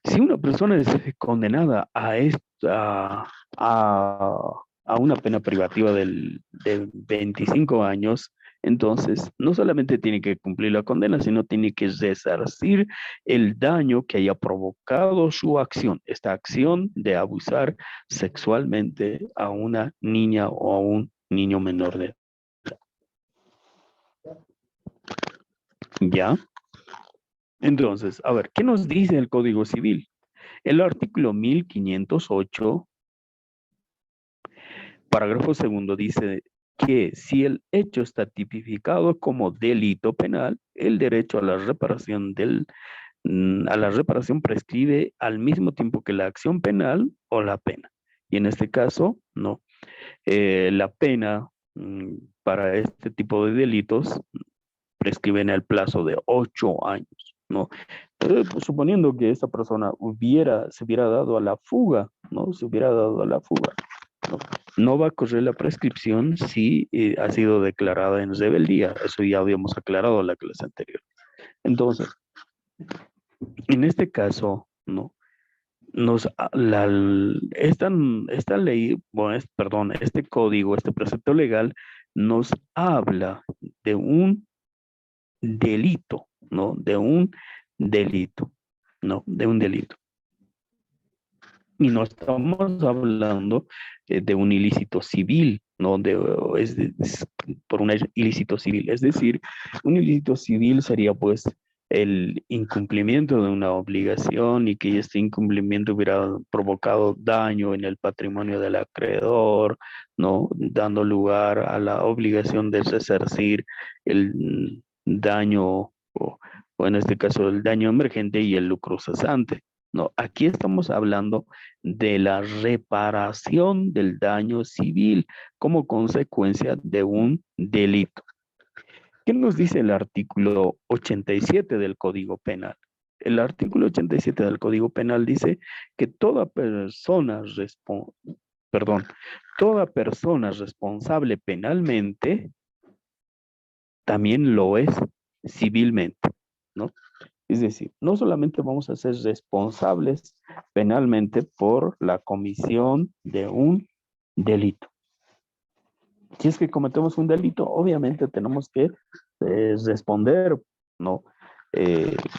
si una persona es condenada a una pena privativa de 25 años, entonces no solamente tiene que cumplir la condena, sino tiene que resarcir el daño que haya provocado su acción, esta acción de abusar sexualmente a una niña o a un niño menor de edad. ¿Ya? Entonces, a ver, ¿qué nos dice el Código Civil? El artículo 1508, parágrafo segundo, dice que si el hecho está tipificado como delito penal, el derecho a la reparación a la reparación prescribe al mismo tiempo que la acción penal o la pena. Y en este caso, no. La pena para este tipo de delitos prescribe en el plazo de 8 años, ¿no? Pues, suponiendo que esta persona se hubiera dado a la fuga, ¿no? Se hubiera dado a la fuga, ¿no? No va a correr la prescripción si ha sido declarada en rebeldía. Eso ya habíamos aclarado en la clase anterior. Entonces, en este caso, ¿no? Esta ley, bueno, perdón, este código, este precepto legal nos habla de un delito, ¿no? De un delito, ¿no? De un delito. Y no estamos hablando de un ilícito civil, ¿no? Es por un ilícito civil. Es decir, un ilícito civil sería pues el incumplimiento de una obligación y que este incumplimiento hubiera provocado daño en el patrimonio del acreedor, ¿no? Dando lugar a la obligación de resarcir el daño o en este caso el daño emergente y el lucro cesante. No, aquí estamos hablando de la reparación del daño civil como consecuencia de un delito. ¿Qué nos dice el artículo 87 del Código Penal? El artículo 87 del Código Penal dice que toda persona responsable penalmente también lo es civilmente, ¿no? Es decir, no solamente vamos a ser responsables penalmente por la comisión de un delito. Si es que cometemos un delito, obviamente tenemos que responder, ¿no?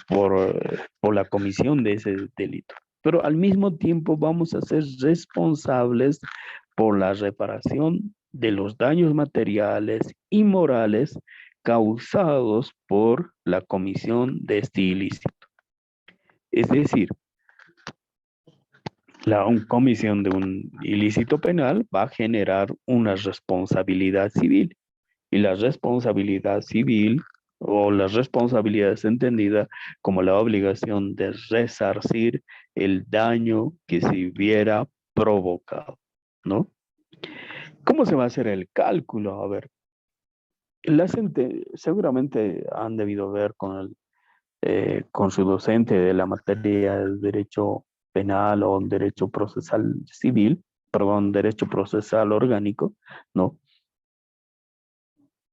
Por la comisión de ese delito. Pero al mismo tiempo vamos a ser responsables por la reparación de los daños materiales y morales causados por la comisión de este ilícito. Es decir, la comisión de un ilícito penal va a generar una responsabilidad civil. Y la responsabilidad civil o la responsabilidad es entendida como la obligación de resarcir el daño que se hubiera provocado, ¿no? ¿Cómo se va a hacer el cálculo? A ver, seguramente han debido ver con su docente de la materia de derecho penal o derecho procesal civil, perdón, derecho procesal orgánico, ¿no?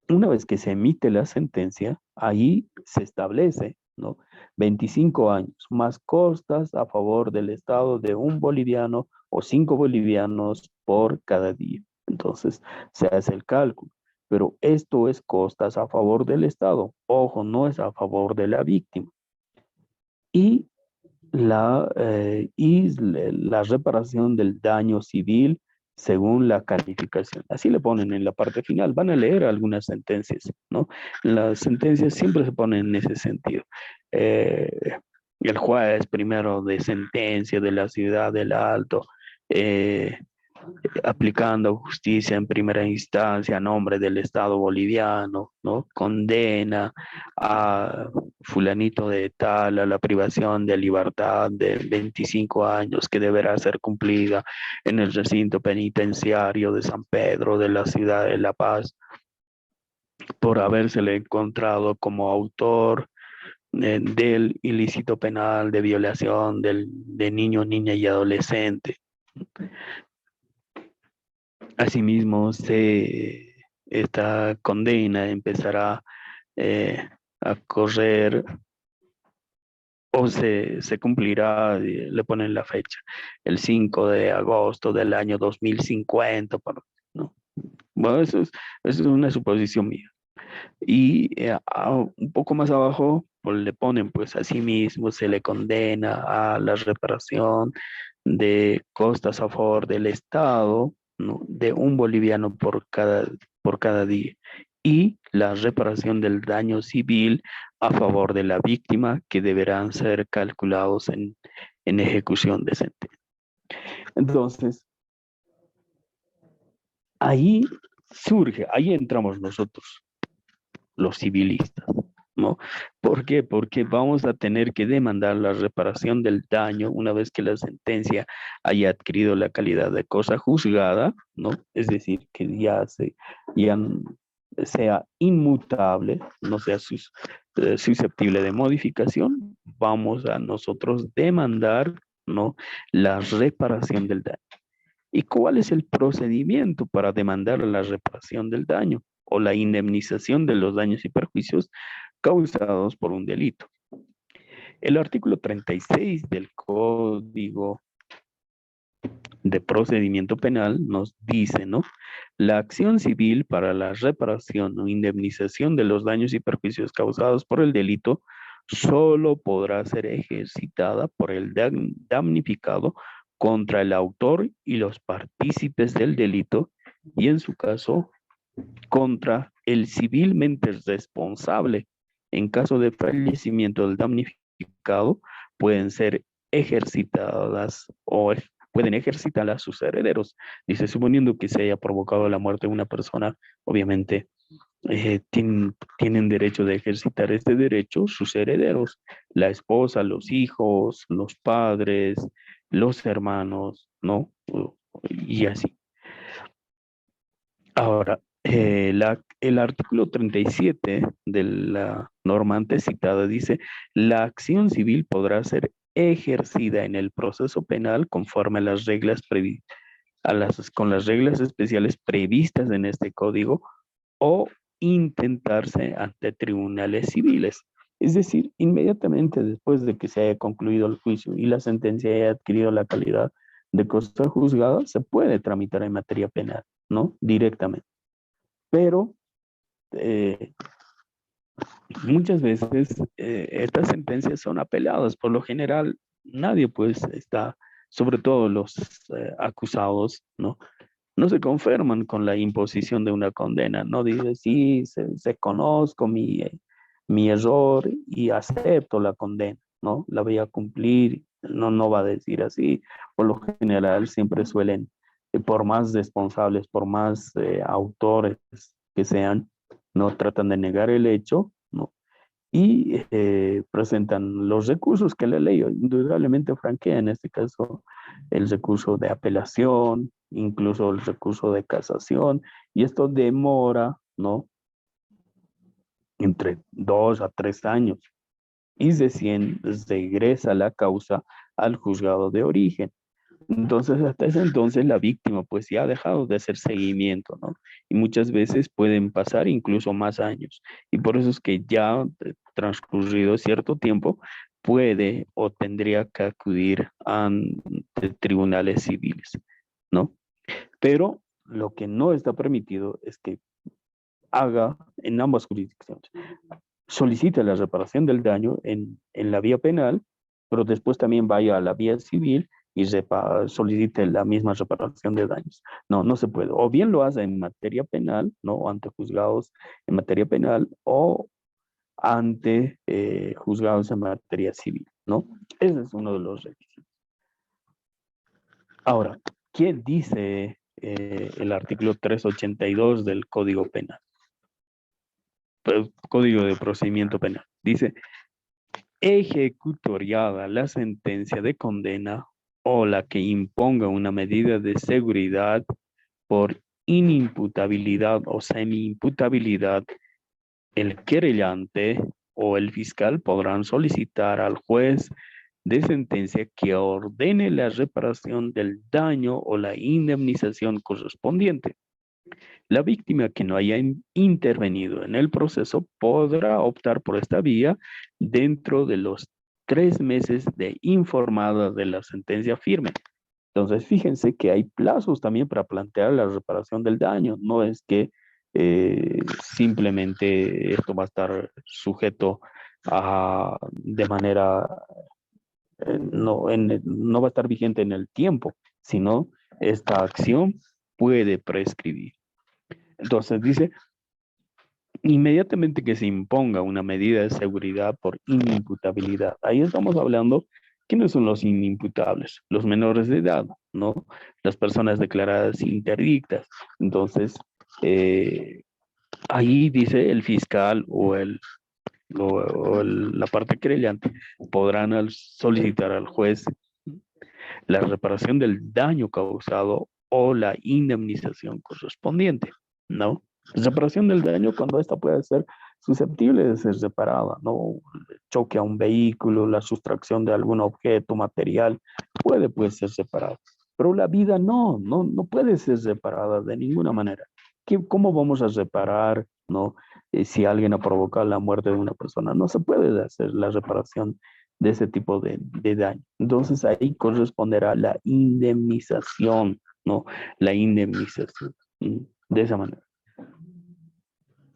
Una vez que se emite la sentencia, ahí se establece, ¿no? 25 años, más costas a favor del Estado de 1 boliviano o 5 bolivianos por cada día. Entonces, se hace el cálculo. Pero esto es costas a favor del Estado. Ojo, no es a favor de la víctima. Y la reparación del daño civil según la calificación. Así le ponen en la parte final. Van a leer algunas sentencias, ¿no? Las sentencias siempre se ponen en ese sentido. Eh, el juez primero de sentencia de la ciudad del Alto, eh, aplicando justicia en primera instancia a nombre del Estado boliviano, ¿no? Condena a fulanito de tal a la privación de libertad de 25 años que deberá ser cumplida en el recinto penitenciario de San Pedro de la ciudad de La Paz por habérsele encontrado como autor del ilícito penal de violación de niño, niña y adolescente. Asimismo, esta condena empezará a correr o se cumplirá, le ponen la fecha, el 5 de agosto del año 2050, ¿no? Bueno, eso es una suposición mía. Y un poco más abajo pues, le ponen, pues asimismo se le condena a la reparación de costas a favor del Estado, ¿no? De 1 boliviano por cada día. Y la reparación del daño civil a favor de la víctima, que deberán ser calculados en ejecución de sentencia. Entonces, ahí ahí entramos nosotros, los civilistas, ¿no? ¿Por qué? Porque vamos a tener que demandar la reparación del daño una vez que la sentencia haya adquirido la calidad de cosa juzgada, ¿no? Es decir, que ya sea inmutable, no sea susceptible de modificación, vamos a nosotros demandar, ¿no? La reparación del daño. ¿Y cuál es el procedimiento para demandar la reparación del daño o la indemnización de los daños y perjuicios causados por un delito? El artículo 36 del Código de Procedimiento Penal nos dice, ¿no? La acción civil para la reparación o indemnización de los daños y perjuicios causados por el delito solo podrá ser ejercitada por el damnificado contra el autor y los partícipes del delito y en su caso contra el civilmente responsable. En caso de fallecimiento del damnificado pueden ser ejercitadas o pueden ejercitarlas sus herederos. Dice, suponiendo que se haya provocado la muerte de una persona, obviamente tienen derecho de ejercitar este derecho sus herederos, la esposa, los hijos, los padres, los hermanos, ¿no? Y así. Ahora, el artículo 37 de la norma antes citada dice, la acción civil podrá ser ejercida en el proceso penal conforme a las reglas con las reglas especiales previstas en este código o intentarse ante tribunales civiles. Es decir, inmediatamente después de que se haya concluido el juicio y la sentencia haya adquirido la calidad de cosa juzgada, se puede tramitar en materia penal, ¿no? Directamente. Pero muchas veces estas sentencias son apeladas. Por lo general, nadie pues está, sobre todo los acusados, ¿no? No se conforman con la imposición de una condena, no dice, sí, se conozco mi error y acepto la condena, ¿no? La voy a cumplir, no va a decir así. Por lo general siempre suelen, por más responsables, por más autores que sean, no tratan de negar el hecho, ¿no? Y presentan los recursos que la ley indudablemente franquea, en este caso el recurso de apelación, incluso el recurso de casación, y esto demora, ¿no? Entre 2 a 3 años, y recién regresa la causa al juzgado de origen. Entonces, hasta ese entonces la víctima pues ya ha dejado de hacer seguimiento, ¿no? Y muchas veces pueden pasar incluso más años. Y por eso es que ya transcurrido cierto tiempo puede o tendría que acudir ante tribunales civiles, ¿no? Pero lo que no está permitido es que haga en ambas jurisdicciones. Solicite la reparación del daño en la vía penal, pero después también vaya a la vía civil y solicite la misma reparación de daños. No, no se puede. O bien lo hace en materia penal, ¿no? Ante juzgados en materia penal o ante juzgados en materia civil, ¿no? Ese es uno de los requisitos. Ahora, ¿qué dice el artículo 382 del Código Penal? Código de Procedimiento Penal. Dice, ejecutoriada la sentencia de condena o la que imponga una medida de seguridad por inimputabilidad o semi-imputabilidad, el querellante o el fiscal podrán solicitar al juez de sentencia que ordene la reparación del daño o la indemnización correspondiente. La víctima que no haya intervenido en el proceso podrá optar por esta vía dentro de los 3 meses de informada de la sentencia firme. Entonces, fíjense que hay plazos también para plantear la reparación del daño. No es que simplemente esto va a estar sujeto de manera, no va a estar vigente en el tiempo, sino esta acción puede prescribir. Entonces dice, inmediatamente que se imponga una medida de seguridad por inimputabilidad. Ahí estamos hablando, ¿quiénes son los inimputables? Los menores de edad, ¿no? Las personas declaradas interdictas. Entonces, ahí dice el fiscal la parte querellante podrán solicitar al juez la reparación del daño causado o la indemnización correspondiente, ¿no? Reparación del daño cuando esta puede ser susceptible de ser reparada, ¿no? Choque a un vehículo, la sustracción de algún objeto material, puede ser separado. Pero la vida no puede ser reparada de ninguna manera. ¿Cómo vamos a reparar, no? Si alguien ha provocado la muerte de una persona, no se puede hacer la reparación de ese tipo de daño. Entonces ahí corresponderá la indemnización, ¿no? La indemnización, de esa manera.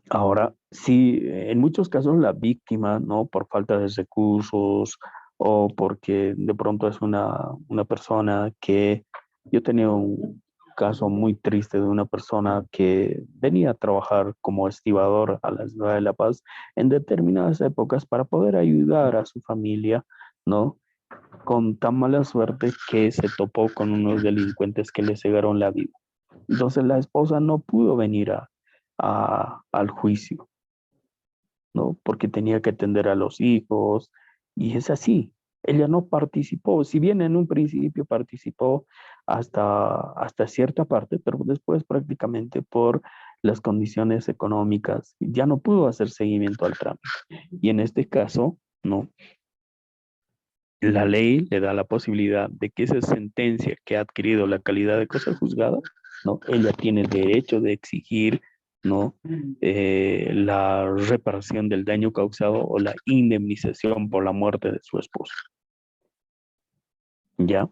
Ahora, si en muchos casos la víctima, ¿no? Por falta de recursos o porque de pronto es una persona que, yo tenía un caso muy triste de una persona que venía a trabajar como estibador a la ciudad de La Paz en determinadas épocas para poder ayudar a su familia, ¿no? Con tan mala suerte que se topó con unos delincuentes que le cegaron la vida. Entonces la esposa no pudo venir al juicio, ¿no? Porque tenía que atender a los hijos y es así. Ella no participó, si bien en un principio participó hasta cierta parte, pero después prácticamente por las condiciones económicas ya no pudo hacer seguimiento al trámite. Y en este caso, no. La ley le da la posibilidad de que esa sentencia que ha adquirido la calidad de cosa juzgada, ¿no? Ella tiene el derecho de exigir, ¿no? La reparación del daño causado o la indemnización por la muerte de su esposo. ¿Ya?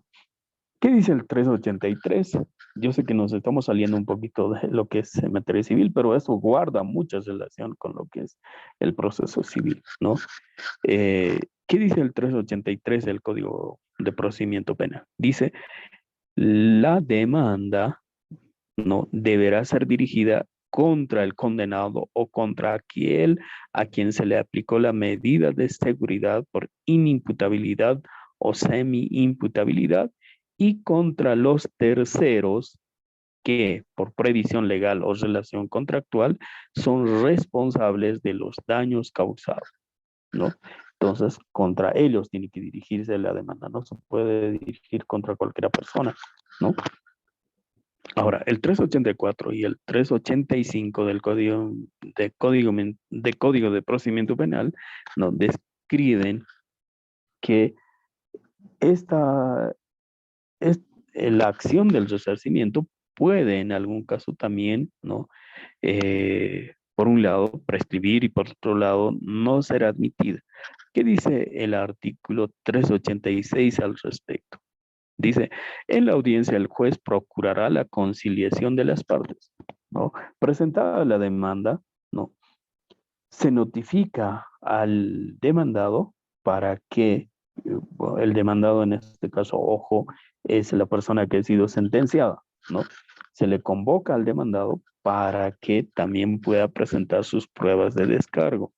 ¿Qué dice el 383? Yo sé que nos estamos saliendo un poquito de lo que es materia civil, pero eso guarda mucha relación con lo que es el proceso civil, ¿no? ¿Qué dice el 383 del Código de Procedimiento Penal? Dice, la demanda, ¿no? Deberá ser dirigida contra el condenado o contra aquel a quien se le aplicó la medida de seguridad por inimputabilidad o semi-imputabilidad y contra los terceros que por previsión legal o relación contractual son responsables de los daños causados, ¿no? Entonces, contra ellos tiene que dirigirse la demanda, no se puede dirigir contra cualquier persona, ¿no? Ahora, el 384 y el 385 del Código de Procedimiento Penal nos describen que la acción del resarcimiento puede en algún caso también, ¿no? Por un lado, prescribir y por otro lado, no ser admitida. ¿Qué dice el artículo 386 al respecto? Dice, en la audiencia el juez procurará la conciliación de las partes, ¿no? Presentada la demanda, ¿no? Se notifica al demandado para que el demandado en este caso, ojo, es la persona que ha sido sentenciada, ¿no? Se le convoca al demandado para que también pueda presentar sus pruebas de descargo.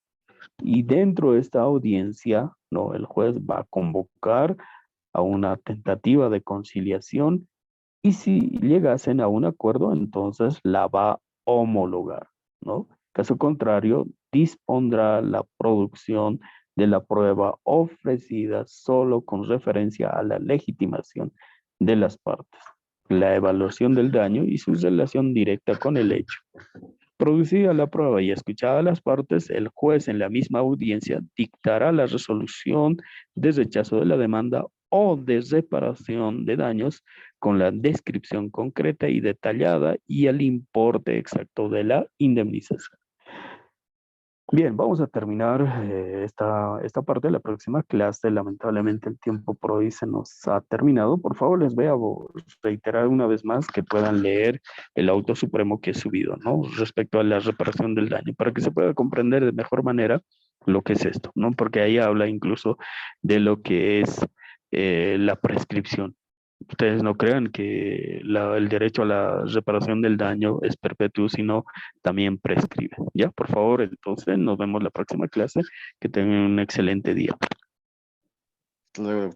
Y dentro de esta audiencia, ¿no? El juez va a convocar a una tentativa de conciliación y si llegasen a un acuerdo, entonces la va a homologar, ¿no? Caso contrario, dispondrá la producción de la prueba ofrecida solo con referencia a la legitimación de las partes, la evaluación del daño y su relación directa con el hecho. Producida la prueba y escuchadas las partes, el juez en la misma audiencia dictará la resolución de rechazo de la demanda o de reparación de daños con la descripción concreta y detallada y el importe exacto de la indemnización. Bien, vamos a terminar esta parte de la próxima clase. Lamentablemente el tiempo por hoy se nos ha terminado. Por favor, les voy a reiterar una vez más que puedan leer el auto supremo que he subido, ¿no? Respecto a la reparación del daño, para que se pueda comprender de mejor manera lo que es esto, ¿no? Porque ahí habla incluso de lo que es la prescripción. Ustedes no crean que el derecho a la reparación del daño es perpetuo, sino también prescribe. Ya, por favor, entonces nos vemos la próxima clase. Que tengan un excelente día. Hasta luego.